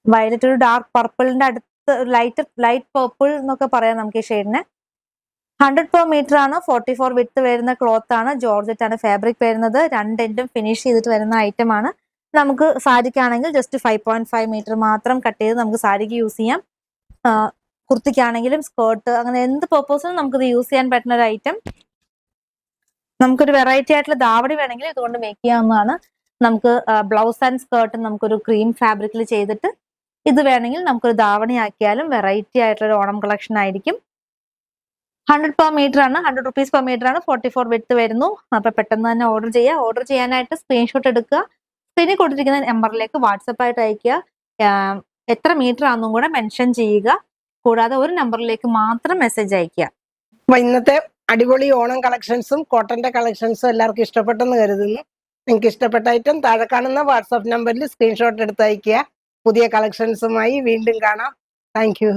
വയലറ്റ് ഒരു ഡാർക്ക് പർപ്പിളിന്റെ അടുത്ത് ലൈറ്റ് പർപ്പിൾ എന്നൊക്കെ പറയാം നമുക്ക് ഈ ഷെയ്ഡിന്. 100 per meter ആണ്. 44 വിഡ്ത്ത് വരുന്ന ക്ലോത്ത് ആണ്. ജോർജറ്റ് ആണ് ഫാബ്രിക് വരുന്നത്. 2 എൻഡും ഫിനിഷ് ചെയ്തിട്ട് വരുന്ന ഐറ്റം ആണ്. നമുക്ക് സാരിക്കാണെങ്കിൽ ജസ്റ്റ് 5.5 മീറ്റർ മാത്രം കട്ട് ചെയ്ത് നമുക്ക് സാരിക്ക് യൂസ് ചെയ്യാം. കുർത്തിക്കാണെങ്കിലും സ്കേർട്ട് അങ്ങനെ എന്ത് പർപ്പസിനും നമുക്കിത് യൂസ് ചെയ്യാൻ പറ്റുന്ന ഒരു ഐറ്റം. നമുക്കൊരു വെറൈറ്റി ആയിട്ടുള്ള ധാവണി വേണമെങ്കിൽ ഇതുകൊണ്ട് മേക്ക് ചെയ്യാവുന്നതാണ്. നമുക്ക് ബ്ലൗസ് ആൻഡ് സ്കേർട്ട് നമുക്കൊരു ക്രീം ഫാബ്രിക്കിൽ ചെയ്തിട്ട് ഇത് വേണമെങ്കിൽ നമുക്കൊരു ധാവണി ആക്കിയാലും വെറൈറ്റി ആയിട്ടുള്ള ഒരു ഓണം കളക്ഷൻ ആയിരിക്കും. 100 per meter ആണ്. 100 rupees per meter ആണ്. 44 വിഡ്ത്ത് വരുന്നു. അപ്പൊ പെട്ടെന്ന് തന്നെ ഓർഡർ ചെയ്യുക. ഓർഡർ ചെയ്യാനായിട്ട് സ്ക്രീൻഷോട്ട് എടുക്കുക. സ്ക്രീനിൽ കൊടുത്തിരിക്കുന്ന നമ്പറിലേക്ക് വാട്സപ്പ് ആയിട്ട് അയക്കുക. എത്ര മീറ്റർ ആണെന്നും കൂടെ മെൻഷൻ ചെയ്യുക. കൂടാതെ ഒരു നമ്പറിലേക്ക് മാത്രം മെസ്സേജ് അയക്കുക. അപ്പൊ ഇന്നത്തെ അടിപൊളി ഓണം കളക്ഷൻസും കോട്ടന്റെ കളക്ഷൻസും എല്ലാവർക്കും ഇഷ്ടപ്പെട്ടെന്ന് കരുതുന്നു. നിങ്ങൾക്ക് ഇഷ്ടപ്പെട്ട ഐറ്റം താഴെ കാണുന്ന വാട്സാപ്പ് നമ്പറിൽ സ്ക്രീൻഷോട്ട് എടുത്ത് അയക്കുക. പുതിയ കളക്ഷൻസുമായി വീണ്ടും കാണാം. Thank you.